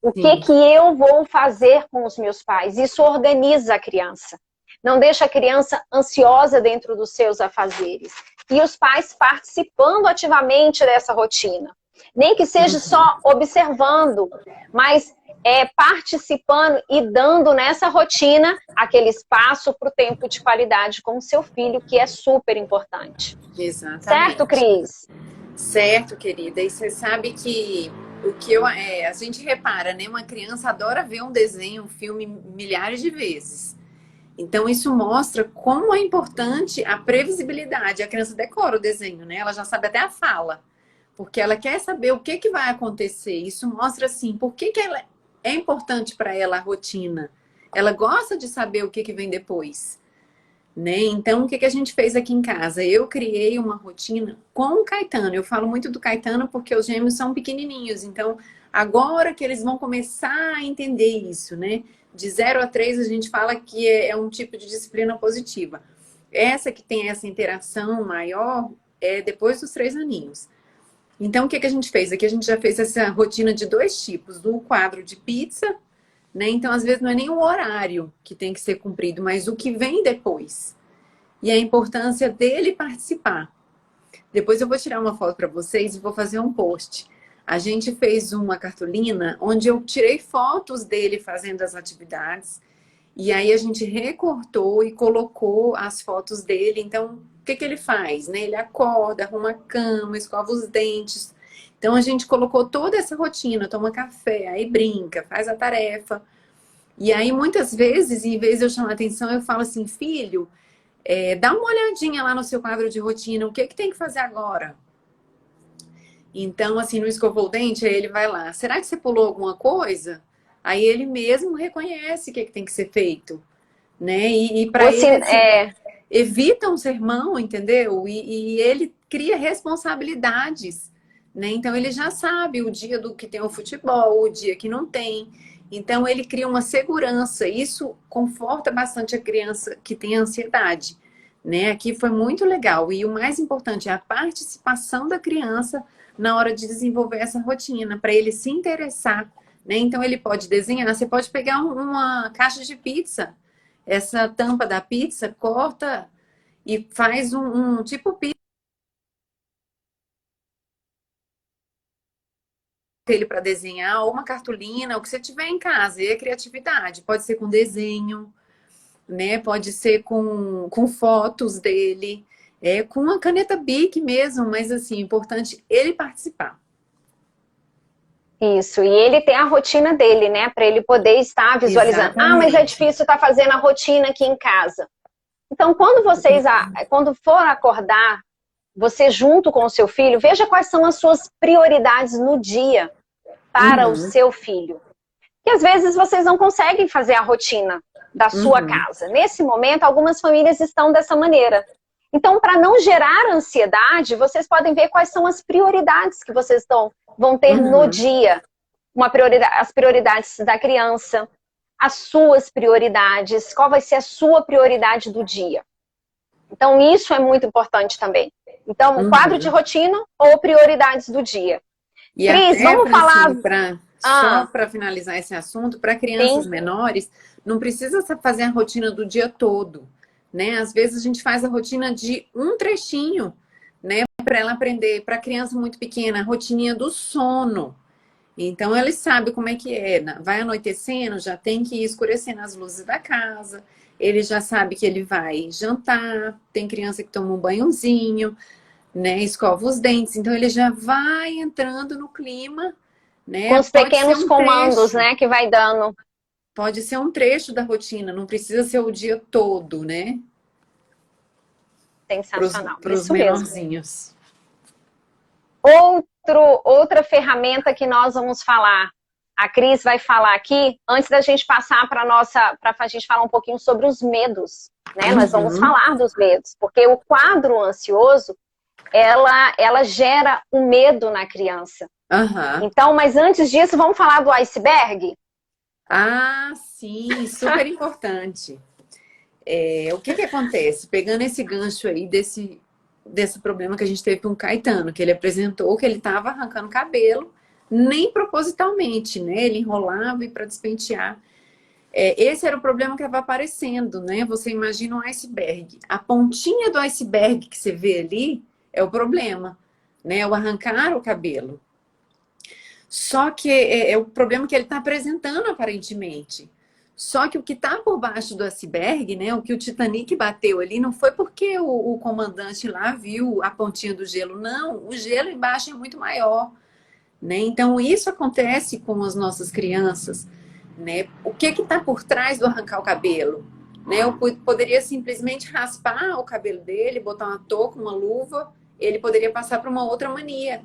O que eu vou fazer com os meus pais? Isso organiza a criança. Não deixa a criança ansiosa dentro dos seus afazeres. E os pais participando ativamente dessa rotina. Nem que seja só observando, mas participando e dando nessa rotina aquele espaço para o tempo de qualidade com o seu filho, que é super importante. Exatamente. Certo, Cris? Certo, querida. E você sabe que o que a gente repara, né? Uma criança adora ver um desenho, um filme milhares de vezes. Então, isso mostra como é importante a previsibilidade. A criança decora o desenho, né? Ela já sabe até a fala. Porque ela quer saber o que vai acontecer. Isso mostra, assim, por que é importante para ela a rotina. Ela gosta de saber o que vem depois. Né? Então, o que a gente fez aqui em casa? Eu criei uma rotina com o Caetano. Eu falo muito do Caetano porque os gêmeos são pequenininhos. Então, agora que eles vão começar a entender isso, né? De 0 a 3, a gente fala que é um tipo de disciplina positiva. Essa que tem essa interação maior é depois dos 3 aninhos. Então, o que a gente fez? Aqui a gente já fez essa rotina de 2 tipos. Do quadro de pizza, né? Então, às vezes, não é nem o horário que tem que ser cumprido, mas o que vem depois. E a importância dele participar. Depois eu vou tirar uma foto para vocês e vou fazer um post. A gente fez uma cartolina onde eu tirei fotos dele fazendo as atividades. E aí a gente recortou e colocou as fotos dele. Então, o que que ele faz, né? Ele acorda, arruma a cama, escova os dentes. Então, a gente colocou toda essa rotina, toma café, aí brinca, faz a tarefa. E aí, muitas vezes, em vez de eu chamar atenção, eu falo assim, filho, dá uma olhadinha lá no seu quadro de rotina, o que que tem que fazer agora? Então, assim, não escovou o dente, aí ele vai lá. Será que você pulou alguma coisa? Aí ele mesmo reconhece o que tem que ser feito, né? E para Você, ele, assim, evita um sermão, entendeu? E ele cria responsabilidades, né? Então, ele já sabe o dia do que tem o futebol, o dia que não tem. Então, ele cria uma segurança. Isso conforta bastante a criança que tem ansiedade, né? Aqui foi muito legal. E o mais importante é a participação da criança na hora de desenvolver essa rotina, para ele se interessar, né? Então ele pode desenhar, você pode pegar uma caixa de pizza, essa tampa da pizza, corta e faz um tipo pizza ele para desenhar, ou uma cartolina, o que você tiver em casa, e a criatividade, pode ser com desenho, né? Pode ser com fotos dele, com uma caneta Bic mesmo, mas assim, importante ele participar. isso, e ele tem a rotina dele, né? Para ele poder estar visualizando. Ah, mas é Exatamente. difícil estar fazendo a rotina aqui em casa. Então, quando for acordar, você junto com o seu filho, veja quais são as suas prioridades no dia para o Uhum, seu filho. Que às vezes vocês não conseguem fazer a rotina da sua uhum, casa. Nesse momento, algumas famílias estão dessa maneira. Então, para não gerar ansiedade, vocês podem ver quais são as prioridades que vocês vão ter no uhum. dia. As prioridades da criança, as suas prioridades, qual vai ser a sua prioridade do dia. Então, isso é muito importante também. Então, quadro de Uhum. rotina ou prioridades do dia. E Cris, até, vamos falar... Francine, só Ah, para finalizar esse assunto, para crianças sim, menores, não precisa fazer a rotina do dia todo, né? Às vezes a gente faz a rotina de um trechinho, né? Para ela aprender, para criança muito pequena, a rotininha do sono. Então ele sabe como é que é, vai anoitecendo, já tem que ir escurecendo as luzes da casa. Ele já sabe que ele vai jantar, tem criança que toma um banhozinho, né? Escova os dentes, então ele já vai entrando no clima, com né? os pequenos comandos, né, que vai dando. Pode ser um trecho da rotina, não precisa ser o dia todo, né? Sensacional, Para os isso mesmo. menorzinhos. Outra ferramenta que nós vamos falar, a Cris vai falar aqui, antes da gente passar para a gente falar um pouquinho sobre os medos, né? Nós vamos Uhum. falar dos medos, porque o quadro ansioso, ela gera o medo na criança. Aham. Então, mas antes disso, vamos falar do iceberg? Ah, sim, super importante. O que que acontece? Pegando esse gancho aí desse problema que a gente teve com o Caetano, que ele apresentou que ele estava arrancando cabelo, nem propositalmente, né? Ele enrolava e para despentear. Esse era o problema que estava aparecendo, né? Você imagina um iceberg. A pontinha do iceberg que você vê ali é o problema, né? O arrancar o cabelo. Só que é o problema que ele está apresentando aparentemente. Só que o que está por baixo do iceberg, né? O que o Titanic bateu ali, não foi porque o comandante lá viu a pontinha do gelo, não. O gelo embaixo é muito maior, né? Então isso acontece com as nossas crianças, né? O que está por trás do arrancar o cabelo? Né? Eu poderia simplesmente raspar o cabelo dele, botar uma touca, uma luva, ele poderia passar para uma outra mania,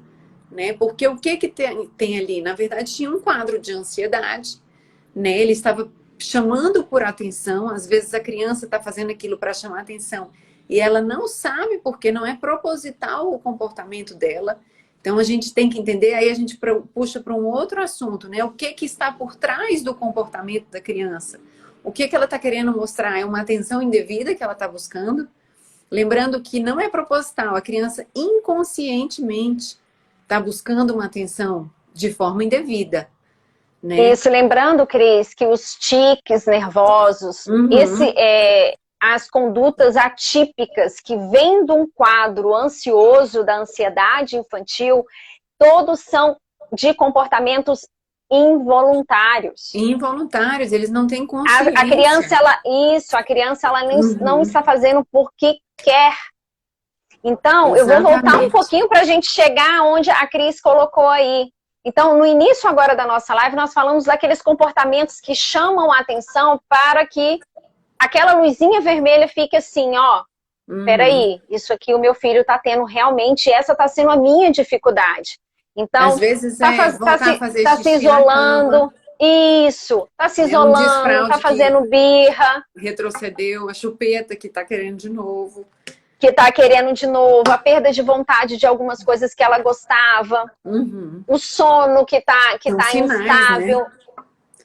né? Porque o que tem ali? Na verdade, tinha um quadro de ansiedade, né? Ele estava chamando por atenção, às vezes a criança está fazendo aquilo para chamar atenção e ela não sabe porque não é proposital o comportamento dela. Então a gente tem que entender, aí a gente puxa para um outro assunto, né? O que está por trás do comportamento da criança? O que ela está querendo mostrar? É uma atenção indevida que ela está buscando? Lembrando que não é proposital, a criança inconscientemente está buscando uma atenção de forma indevida, né? Isso, lembrando, Cris, que os tiques nervosos, Uhum, as condutas atípicas que vêm de um quadro ansioso, da ansiedade infantil, todos são de comportamentos involuntários. Involuntários, eles não têm consciência. A criança, ela não está fazendo porque quer. Então, eu vou voltar um pouquinho para a gente chegar onde a Cris colocou aí. Então, no início agora da nossa live, nós falamos daqueles comportamentos que chamam a atenção para que aquela luzinha vermelha fique assim, ó, peraí, isso aqui o meu filho está tendo realmente, essa está sendo a minha dificuldade. Então, às vezes tá se isolando, isso, tá se isolando, tá fazendo birra. Retrocedeu, a chupeta que tá querendo de novo. A perda de vontade de algumas coisas que ela gostava, o sono que tá instável. Né?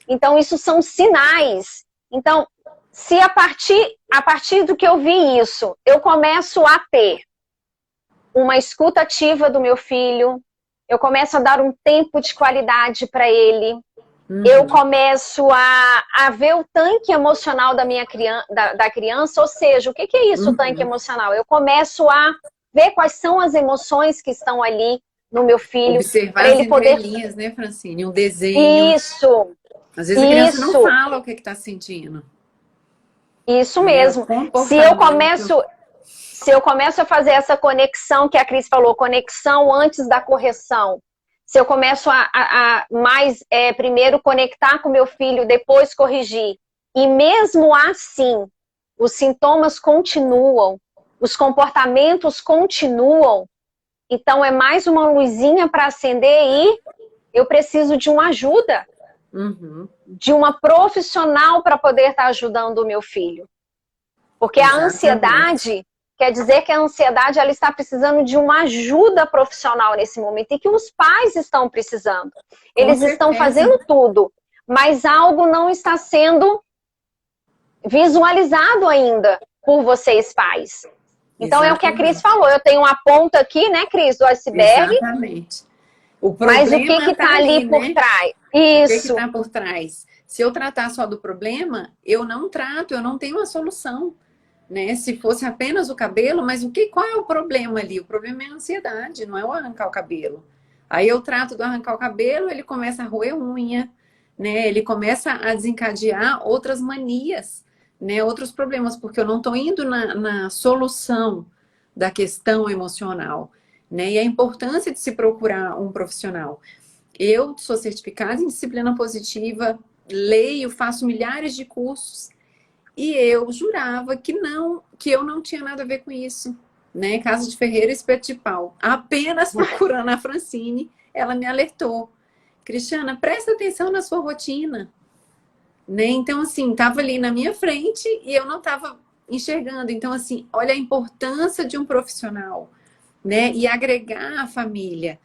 Então, isso são sinais. Então, se a partir do que eu vi isso, eu começo a ter uma escuta ativa do meu filho, eu começo a dar um tempo de qualidade para ele, eu começo a ver o tanque emocional da criança, ou seja, o que é isso, o tanque emocional? Eu começo a ver quais são as emoções que estão ali no meu filho. Observar as entrelinhas, né, Francine? Um desenho. Isso. Às vezes a criança não fala o que está sentindo. Isso mesmo. Se eu começo a fazer essa conexão que a Cris falou, conexão antes da correção, se eu começo primeiro conectar com meu filho, depois corrigir, e mesmo assim, os sintomas continuam, os comportamentos continuam, então é mais uma luzinha para acender e eu preciso de uma ajuda, de uma profissional para poder estar ajudando o meu filho. Porque a ansiedade... Quer dizer que a ansiedade ela está precisando de uma ajuda profissional nesse momento e que os pais estão precisando. Eles estão fazendo tudo, mas algo não está sendo visualizado ainda por vocês pais. Então é o que a Cris falou. Eu tenho uma ponta aqui, né, Cris, do iceberg. Exatamente. Mas o que está ali por trás? Isso. O que está por trás? Se eu tratar só do problema, eu não trato, eu não tenho uma solução. Né? Se fosse apenas o cabelo, mas qual é o problema ali? O problema é a ansiedade, não é o arrancar o cabelo. Aí eu trato do arrancar o cabelo, ele começa a roer unha, né? Ele começa a desencadear outras manias, né? Outros problemas, porque eu não estou indo na solução da questão emocional, né? E a importância de se procurar um profissional. Eu sou certificada em disciplina positiva, leio, faço milhares de cursos, e eu jurava que eu não tinha nada a ver com isso, né? Casa de Ferreira, espeto de pau. Apenas procurando a Francine, ela me alertou. Cristiana, presta atenção na sua rotina. Né? Então, assim, estava ali na minha frente e eu não estava enxergando. Então, assim, olha a importância de um profissional, né? E agregar a família.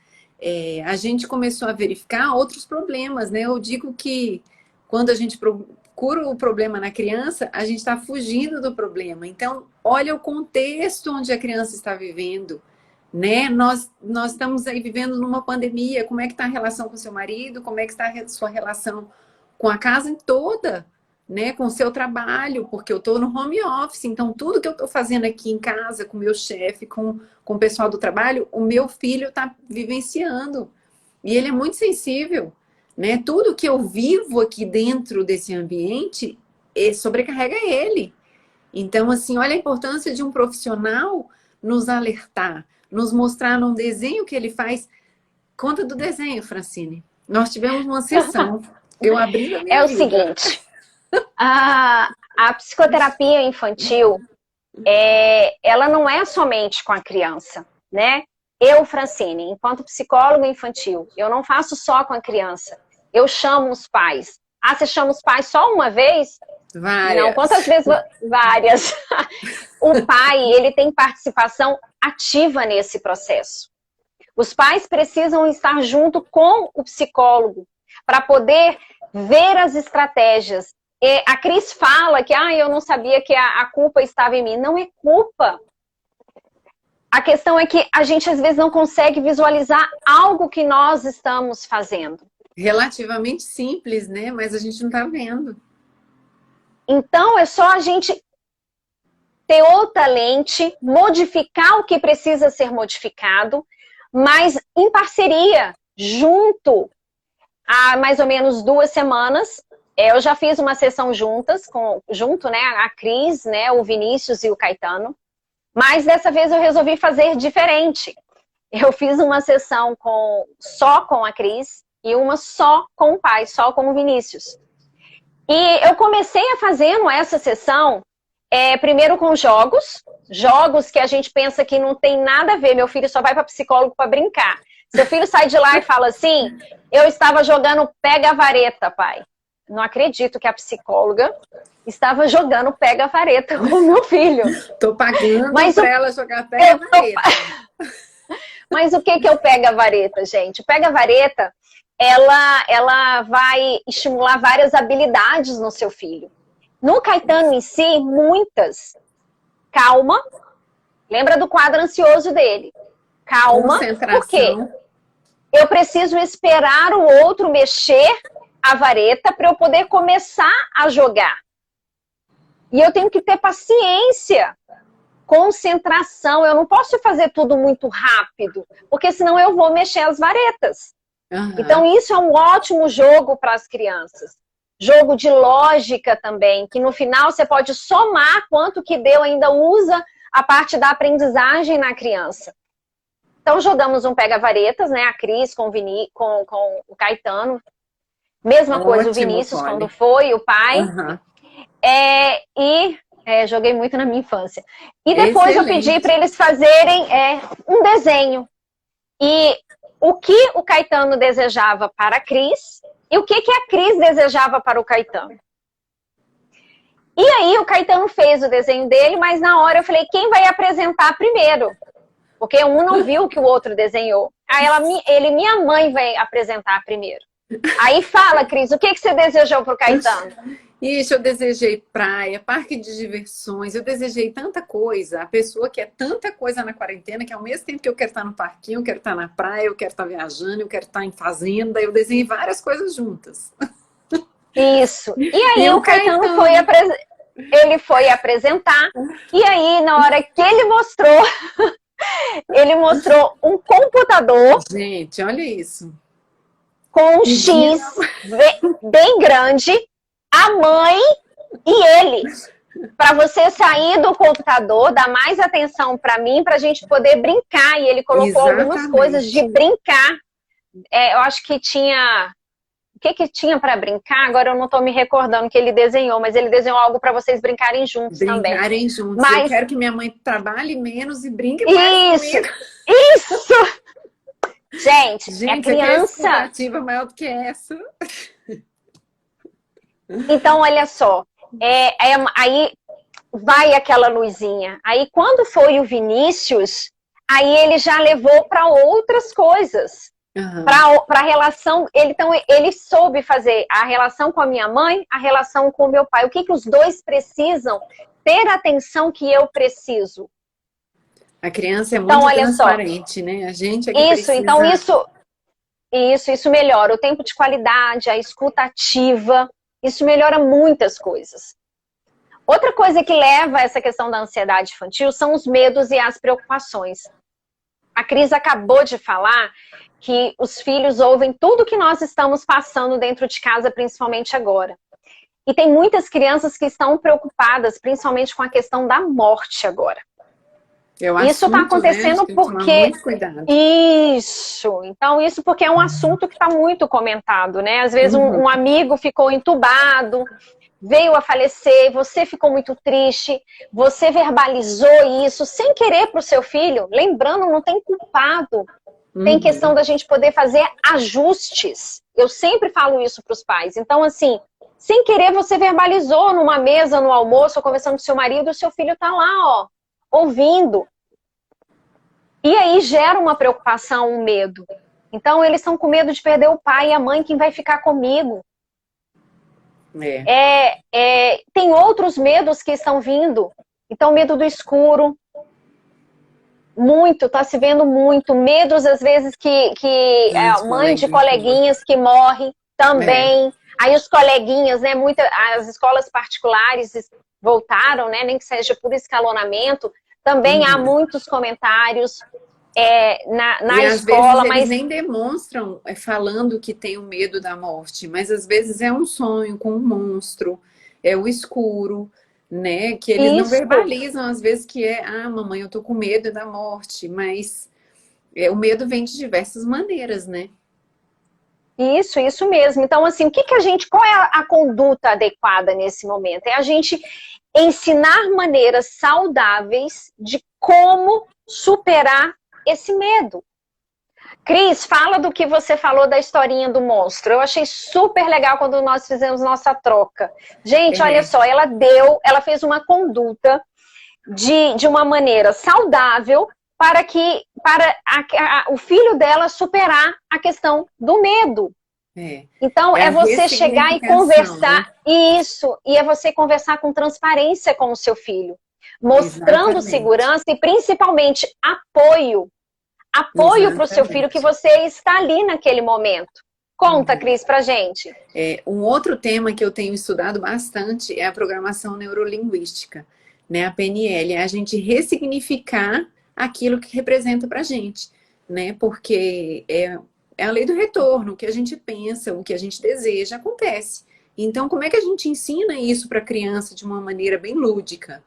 A gente começou a verificar outros problemas, né? Eu digo que quando a gente procura o problema na criança, a gente está fugindo do problema. Então, olha o contexto onde a criança está vivendo, né? Nós estamos aí vivendo numa pandemia. Como é que está a relação com seu marido? Como é que está a sua relação com a casa toda, né? Com o seu trabalho? Porque eu estou no home office, então tudo que eu estou fazendo aqui em casa, com o meu chefe, com o pessoal do trabalho, o meu filho está vivenciando. E ele é muito sensível. Né? Tudo que eu vivo aqui dentro desse ambiente sobrecarrega ele. Então, assim, olha a importância de um profissional nos alertar, nos mostrar num desenho que ele faz. Conta do desenho, Francine. Nós tivemos uma sessão. Eu abri a minha vida. O seguinte, a psicoterapia infantil, ela não é somente com a criança, né? Eu, Francine, enquanto psicólogo infantil, eu não faço só com a criança. Eu chamo os pais. Ah, você chama os pais só uma vez? Várias. Não, quantas vezes? Várias. O pai, ele tem participação ativa nesse processo. Os pais precisam estar junto com o psicólogo para poder ver as estratégias. A Cris fala que eu não sabia que a culpa estava em mim. Não é culpa. A questão é que a gente às vezes não consegue visualizar algo que nós estamos fazendo. Relativamente simples, né? Mas a gente não está vendo. Então é só a gente ter outra lente, modificar o que precisa ser modificado, mas em parceria. junto há mais ou menos 2 semanas. Eu já fiz uma sessão junto, né, a Cris, né, o Vinícius e o Caetano. Mas dessa vez eu resolvi fazer diferente. Eu fiz uma sessão só com a Cris e uma só com o pai, só com o Vinícius. E eu comecei a fazendo essa sessão, primeiro com jogos que a gente pensa que não tem nada a ver. Meu filho só vai para psicólogo para brincar. Seu filho sai de lá e fala assim, eu estava jogando pega-vareta, pai. Não acredito que a psicóloga estava jogando pega-vareta com o meu filho. Tô pagando para ela jogar pega-vareta. Mas o que é o pega-vareta, gente? O pega-vareta, ela vai estimular várias habilidades no seu filho. No Caetano em si, muitas. Calma. Lembra do quadro ansioso dele. Calma. Por quê? Eu preciso esperar o outro mexer a vareta para eu poder começar a jogar. E eu tenho que ter paciência, concentração. Eu não posso fazer tudo muito rápido, porque senão eu vou mexer as varetas. Uhum. Então isso é um ótimo jogo para as crianças. Jogo de lógica também, que no final você pode somar quanto que deu, ainda usa a parte da aprendizagem na criança. Então jogamos um pega-varetas, né? A Cris com o Caetano. Mesma coisa o Vinícius, quando foi, o pai. Uhum. Joguei muito na minha infância. E depois eu pedi para eles fazerem um desenho. E o que o Caetano desejava para a Cris e o que a Cris desejava para o Caetano. E aí o Caetano fez o desenho dele, mas na hora eu falei, quem vai apresentar primeiro? Porque um não viu o que o outro desenhou. Aí minha mãe vai apresentar primeiro. Aí fala, Cris, o que você desejou para o Caetano? Isso, eu desejei praia, parque de diversões, eu desejei tanta coisa. A pessoa quer tanta coisa na quarentena que ao mesmo tempo que eu quero estar no parquinho, eu quero estar na praia, eu quero estar viajando, eu quero estar em fazenda, eu desenhei várias coisas juntas. Isso. E aí o Caetano foi apresentar, e aí na hora que ele mostrou um computador. Gente, olha isso. Com um X bem grande, a mãe e ele. Para você sair do computador, dar mais atenção para mim, para a gente poder brincar. E ele colocou algumas coisas de brincar. Eu acho que tinha... O que tinha para brincar? Agora eu não estou me recordando que ele desenhou, mas ele desenhou algo para vocês brincarem juntos também. Brincarem juntos. Mas... Eu quero que minha mãe trabalhe menos e brinque mais comigo. Isso! Gente, a criança... expectativa maior do que essa. Então, olha só. Aí vai aquela luzinha. Aí, quando foi o Vinícius, aí ele já levou para outras coisas. Uhum. Para a relação... Ele soube fazer a relação com a minha mãe, a relação com o meu pai. O que os dois precisam? Ter a atenção que eu preciso. A criança é muito transparente, né? A gente é que precisa... Então isso melhora. O tempo de qualidade, a escuta ativa, isso melhora muitas coisas. Outra coisa que leva a essa questão da ansiedade infantil são os medos e as preocupações. A Cris acabou de falar que os filhos ouvem tudo que nós estamos passando dentro de casa, principalmente agora. E tem muitas crianças que estão preocupadas, principalmente com a questão da morte agora. Isso está acontecendo porque... Isso. Então, isso porque é um assunto que está muito comentado, né? Às vezes um amigo ficou entubado, veio a falecer, você ficou muito triste, você verbalizou isso sem querer para o seu filho. Lembrando, não tem culpado. Tem questão da gente poder fazer ajustes. Eu sempre falo isso para os pais. Então, assim, sem querer você verbalizou numa mesa, no almoço, ou conversando com seu marido, o seu filho está lá, ó, ouvindo. E aí gera uma preocupação, um medo. Então eles estão com medo de perder o pai e a mãe, quem vai ficar comigo. Tem outros medos que estão vindo. Então medo do escuro. Muito, tá se vendo muito. Medos às vezes que mãe de coleguinhas que morre também. Aí os coleguinhas, né? As escolas particulares voltaram, né? Nem que seja por escalonamento. Também há muitos comentários. na E às vezes escola, eles mas nem demonstram falando que tem o medo da morte, mas às vezes é um sonho com um monstro, é o escuro, né? Que eles não isso. verbalizam às vezes que é, ah, mamãe, eu tô com medo da morte, mas o medo vem de diversas maneiras, né? Isso mesmo. Então, assim, qual é a conduta adequada nesse momento? É a gente ensinar maneiras saudáveis de como superar esse medo. Cris, fala do que você falou da historinha do monstro. Eu achei super legal quando nós fizemos nossa troca. Gente, olha É, só, ela fez uma conduta de uma maneira saudável para o filho dela superar a questão do medo. é, Então, é a é você chegar e ressignificação, né? conversar, e é você conversar com transparência com o seu filho, mostrando Exatamente, segurança e principalmente apoio para o seu filho que exatamente. você está ali naquele momento. Conta, Uhum. Cris, pra gente. Um outro tema que eu tenho estudado bastante é a programação neurolinguística, né? A PNL, é a gente ressignificar aquilo que representa para a gente, né? Porque é a lei do retorno, o que a gente pensa, o que a gente deseja, acontece. Então, como é que a gente ensina isso para a criança de uma maneira bem lúdica,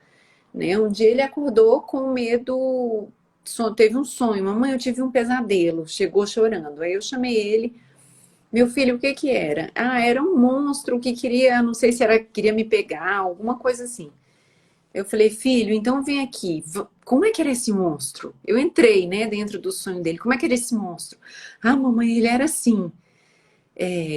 né? Um dia ele acordou com medo, teve um sonho, mamãe, eu tive um pesadelo, chegou chorando. Aí eu chamei ele. Meu filho, o que que era? Ah, era um monstro que queria, não sei se era, queria me pegar, alguma coisa assim. Eu falei, filho, então vem aqui. Como é que era esse monstro? Eu entrei, né, dentro do sonho dele. Como é que era esse monstro? Ah, mamãe, ele era assim.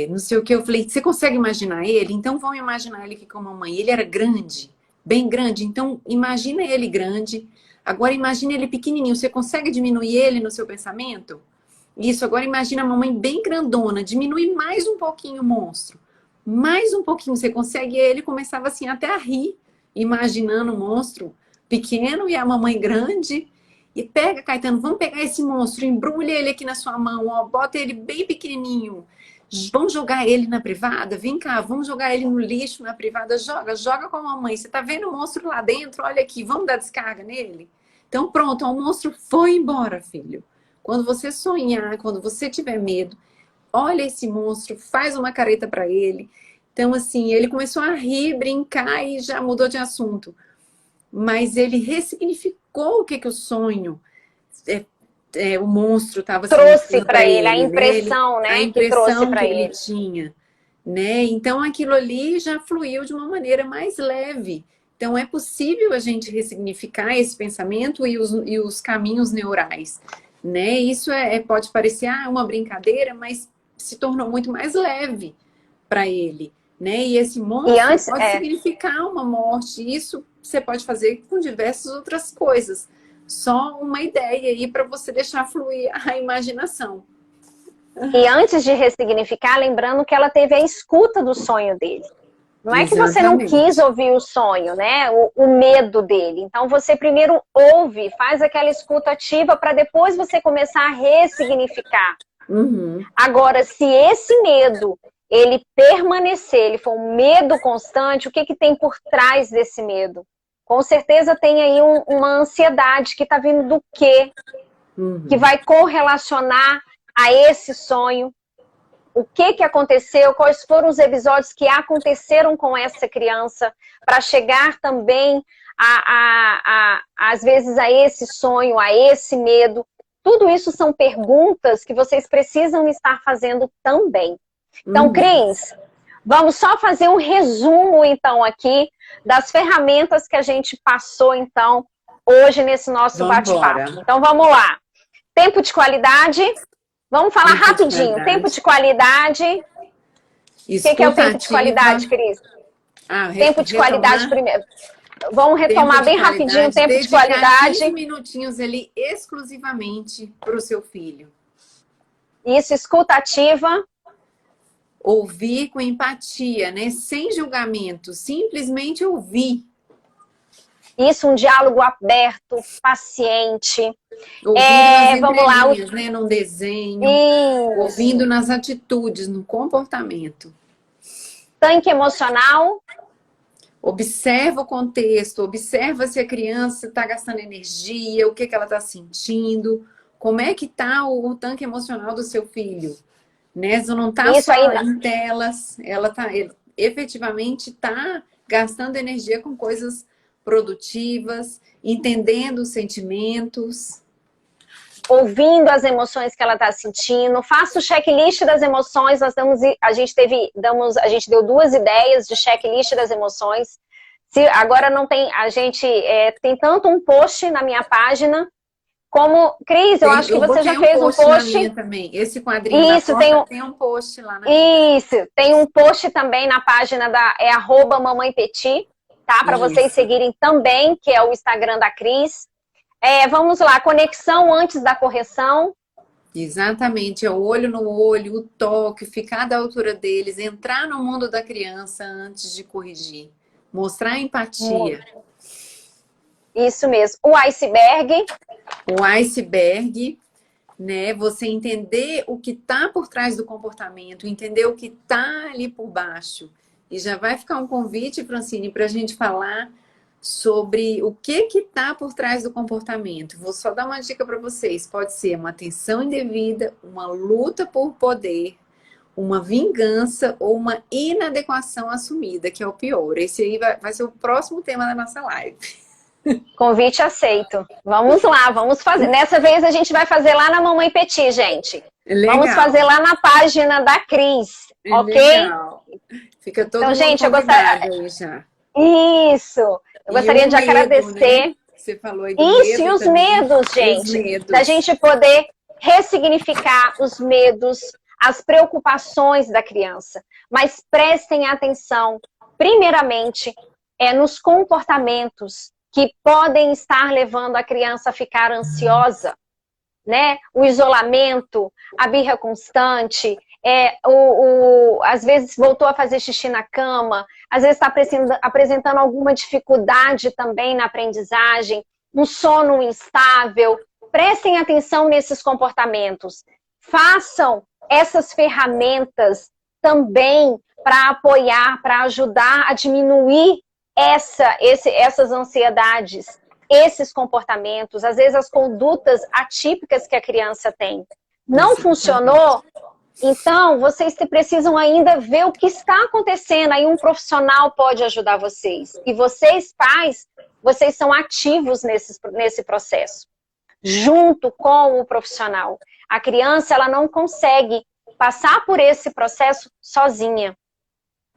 Não sei o que. Eu falei, você consegue imaginar ele? Então vamos imaginar ele aqui com a mamãe. Ele era grande, bem grande. Então imagina ele grande. Agora imagina ele pequenininho. Você consegue diminuir ele no seu pensamento? Isso, agora imagina a mamãe bem grandona, diminui mais um pouquinho o monstro. Mais um pouquinho, você consegue. E ele começava assim até a rir, imaginando o monstro pequeno e a mamãe grande. E pega, Caetano, vamos pegar esse monstro, embrulha ele aqui na sua mão, ó, bota ele bem pequenininho. Vamos jogar ele na privada? Vem cá, vamos jogar ele no lixo na privada. Joga com a mamãe. Você tá vendo o monstro lá dentro? Olha aqui, vamos dar descarga nele? Então pronto, ó, o monstro foi embora, filho. Quando você sonhar, quando você tiver medo, olha esse monstro, faz uma careta para ele. Então, assim, ele começou a rir, brincar e já mudou de assunto. Mas ele ressignificou o que que o sonho, o monstro estava Trouxe significando para para ele a ele, né? impressão, A né, que trouxe impressão que para ele ele. tinha, né? Então, aquilo ali já fluiu de uma maneira mais leve. Então, é possível a gente ressignificar esse pensamento e os caminhos neurais, né? Isso pode parecer uma brincadeira, mas se tornou muito mais leve para ele, né? E esse E monstro antes, pode significar uma morte. Isso você pode fazer com diversas outras coisas. Só uma ideia aí para você deixar fluir a imaginação. de ressignificar, lembrando que ela teve a escuta do sonho dele. Não é que você não quis Exatamente. ouvir o sonho, né? O medo dele. Então você primeiro ouve, faz aquela escuta ativa para depois você começar a ressignificar. Uhum. Agora, se esse medo ele permanecer, ele for um medo constante, o que tem por trás desse medo? Com certeza tem aí uma ansiedade que está vindo do quê? Que Uhum. vai correlacionar a esse sonho. O que aconteceu, quais foram os episódios que aconteceram com essa criança, para chegar também, às vezes, a esse sonho, a esse medo. Tudo isso são perguntas que vocês precisam estar fazendo também. Então, Uhum. Cris, vamos só fazer um resumo, então, aqui, das ferramentas que a gente passou, então, hoje nesse nosso Vamos embora. bate-papo. Então, vamos lá. Tempo de qualidade. Vamos falar Tempo de rapidinho. Tempo de qualidade. qualidade. O que é o Escuta tempo de ativa. qualidade, Cris? Ah, Tempo de qualidade retomar. primeiro. Vamos Tempo retomar de bem rapidinho o qualidade. tempo de Dedicar 15 qualidade. minutinhos ali exclusivamente para o seu filho. Isso, escuta ativa. Ouvir com empatia, né? Sem julgamento. Simplesmente ouvir. Isso, um diálogo aberto, paciente. Ouvindo nas Vamos lá. entrelinhas, né? Num desenho. Ouvindo Isso. nas atitudes, no comportamento. Tanque emocional. Observa o contexto, observa se a criança está gastando energia, o que ela está sentindo, como é que está o tanque emocional do seu filho? Né? Você não está Isso só aí, em telas, ele efetivamente está gastando energia com coisas produtivas, entendendo os sentimentos. ouvindo as emoções que ela está sentindo, faça o checklist das emoções. A gente deu 2 ideias de checklist das emoções. Se agora não tem, a gente tem tanto um post na minha página, como, Cris, eu acho que Eu você já botei um fez um post na post. minha também. Esse quadrinho da Isso, tem porta um, tem um post lá na minha. isso, tem um post também na página da @mamãe Petit, tá? Para vocês Isso. seguirem também, que é o Instagram da Cris. Vamos lá, conexão antes da correção. Exatamente, é o olho no olho, o toque, ficar da altura deles, entrar no mundo da criança antes de corrigir, mostrar empatia. Isso mesmo. O iceberg. O iceberg, né? Você entender o que está por trás do comportamento, entender o que está ali por baixo. E já vai ficar um convite, Francine, para a gente falar sobre o que está por trás do comportamento. Vou só dar uma dica para vocês. Pode ser uma atenção indevida, uma luta por poder, uma vingança ou uma inadequação assumida, que é o pior. Esse aí vai ser o próximo tema da nossa live. Convite aceito. Vamos lá, vamos fazer. Nessa vez a gente vai fazer lá na Mamãe Petit, gente. Legal. Vamos fazer lá na página da Cris, ok? Legal. Fica todo então, mundo gente, eu gostaria aí já. Isso. Eu gostaria de medo, agradecer. Né? Você falou aí do Isso, medo e os também. medos, gente. Os medos. Da gente poder ressignificar os medos, as preocupações da criança. Mas prestem atenção, primeiramente, nos comportamentos que podem estar levando a criança a ficar ansiosa, né? O isolamento, a birra constante, às vezes voltou a fazer xixi na cama, às vezes está apresentando alguma dificuldade também na aprendizagem, um sono instável. Prestem atenção nesses comportamentos. Façam essas ferramentas também para apoiar, para ajudar a diminuir essas ansiedades, esses comportamentos, às vezes as condutas atípicas que a criança tem. Não funcionou? Então, vocês precisam ainda ver o que está acontecendo. Aí um profissional pode ajudar vocês. E vocês, pais, vocês são ativos nesse processo. Junto com o profissional. A criança, ela não consegue passar por esse processo sozinha.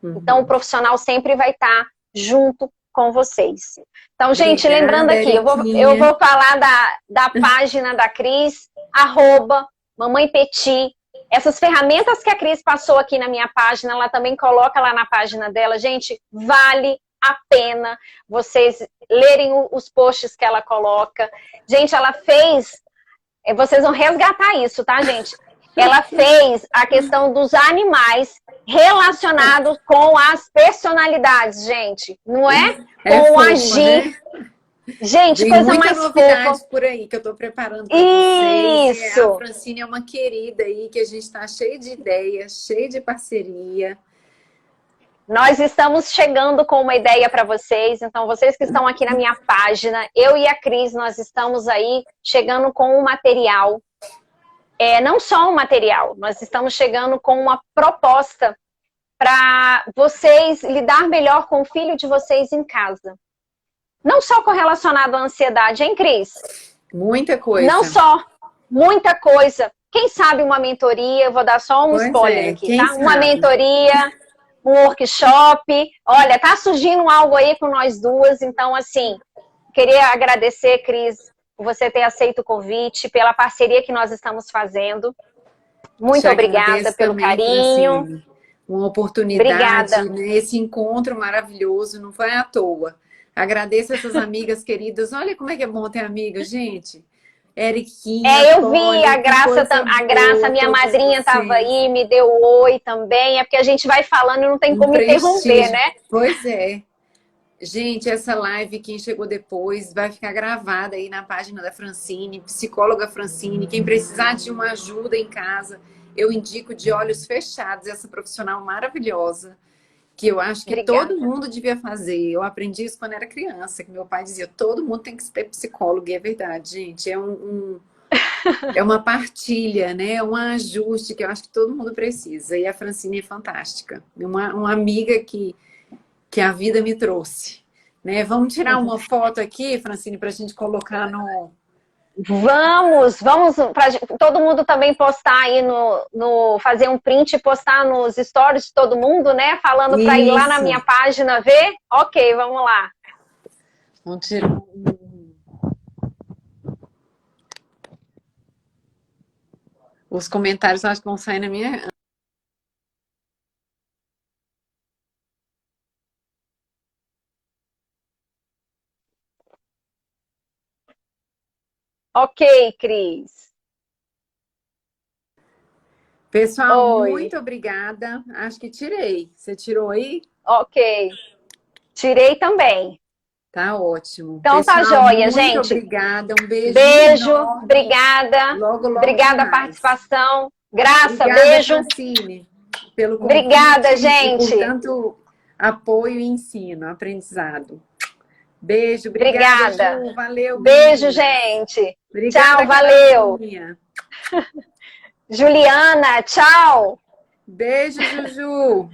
Então, o profissional sempre vai estar junto com vocês. Então, gente, obrigada, lembrando aqui, eu vou falar da página da Cris, @Mamãe Petit. Essas ferramentas que a Cris passou aqui na minha página, ela também coloca lá na página dela. Gente, vale a pena vocês lerem os posts que ela coloca. Gente, ela fez... Vocês vão resgatar isso, tá, gente? Ela fez a questão dos animais relacionados com as personalidades, gente. Não é? Com o agir. Né? Gente, tem coisa muita mais novidade fofa. por aí que eu estou preparando para vocês. Isso. A Francine é uma querida aí, que a gente está cheio de ideias, cheio de parceria. Nós estamos chegando com uma ideia para vocês. Então, vocês que estão aqui na minha página, eu e a Cris, nós estamos aí chegando com um material. Não só um material, nós estamos chegando com uma proposta para vocês lidar melhor com o filho de vocês em casa. Não só correlacionado à ansiedade, hein, Cris? Muita coisa. Não só, muita coisa. Quem sabe uma mentoria, vou dar só um spoiler aqui, tá? Sabe? Uma mentoria, um workshop. Olha, tá surgindo algo aí com nós duas, então, assim, queria agradecer, Cris, por você ter aceito o convite, pela parceria que nós estamos fazendo. Muito obrigada pelo também, carinho. Francine. Uma oportunidade, né? Esse encontro maravilhoso, não foi à toa. Agradeço essas amigas queridas. Olha como é que é bom ter amiga, gente. Eriquinha, eu vi a Graça, minha madrinha estava aí, me deu oi também. É porque a gente vai falando e não tem como interromper, né? Pois é. Gente, essa live, quem chegou depois, vai ficar gravada aí na página da Francine, psicóloga Francine. Quem precisar de uma ajuda em casa, eu indico de olhos fechados essa profissional maravilhosa, que eu acho que todo mundo devia fazer. Eu aprendi isso quando era criança, que meu pai dizia, todo mundo tem que ser psicólogo, e é verdade, gente. É uma partilha, né? Um ajuste que eu acho que todo mundo precisa. E a Francine é fantástica. Uma amiga que a vida me trouxe. Né? Vamos tirar uma foto aqui, Francine, para a gente colocar no... Vamos para todo mundo também postar aí fazer um print e postar nos stories de todo mundo, né? Falando para ir lá na minha página ver. Ok, vamos lá. Vamos tirar os comentários, eu acho que vão sair na minha... Ok, Cris. Pessoal, Oi. muito obrigada. Acho que tirei. Você tirou aí? Ok. Tirei também. Tá ótimo. Então Pessoal, tá joia, muito gente. obrigada. Um beijo Beijo, enorme. obrigada. Logo, logo Obrigada tem a mais. participação. Graça, Obrigada, beijo. Francine, pelo Obrigada, convite e por gente. tanto apoio e ensino, aprendizado. Beijo, obrigada, Obrigada. Ju. Valeu, Beijo, meninas. gente. Obrigada, Tchau, valeu. Carolzinha. Juliana, tchau. Beijo, Juju.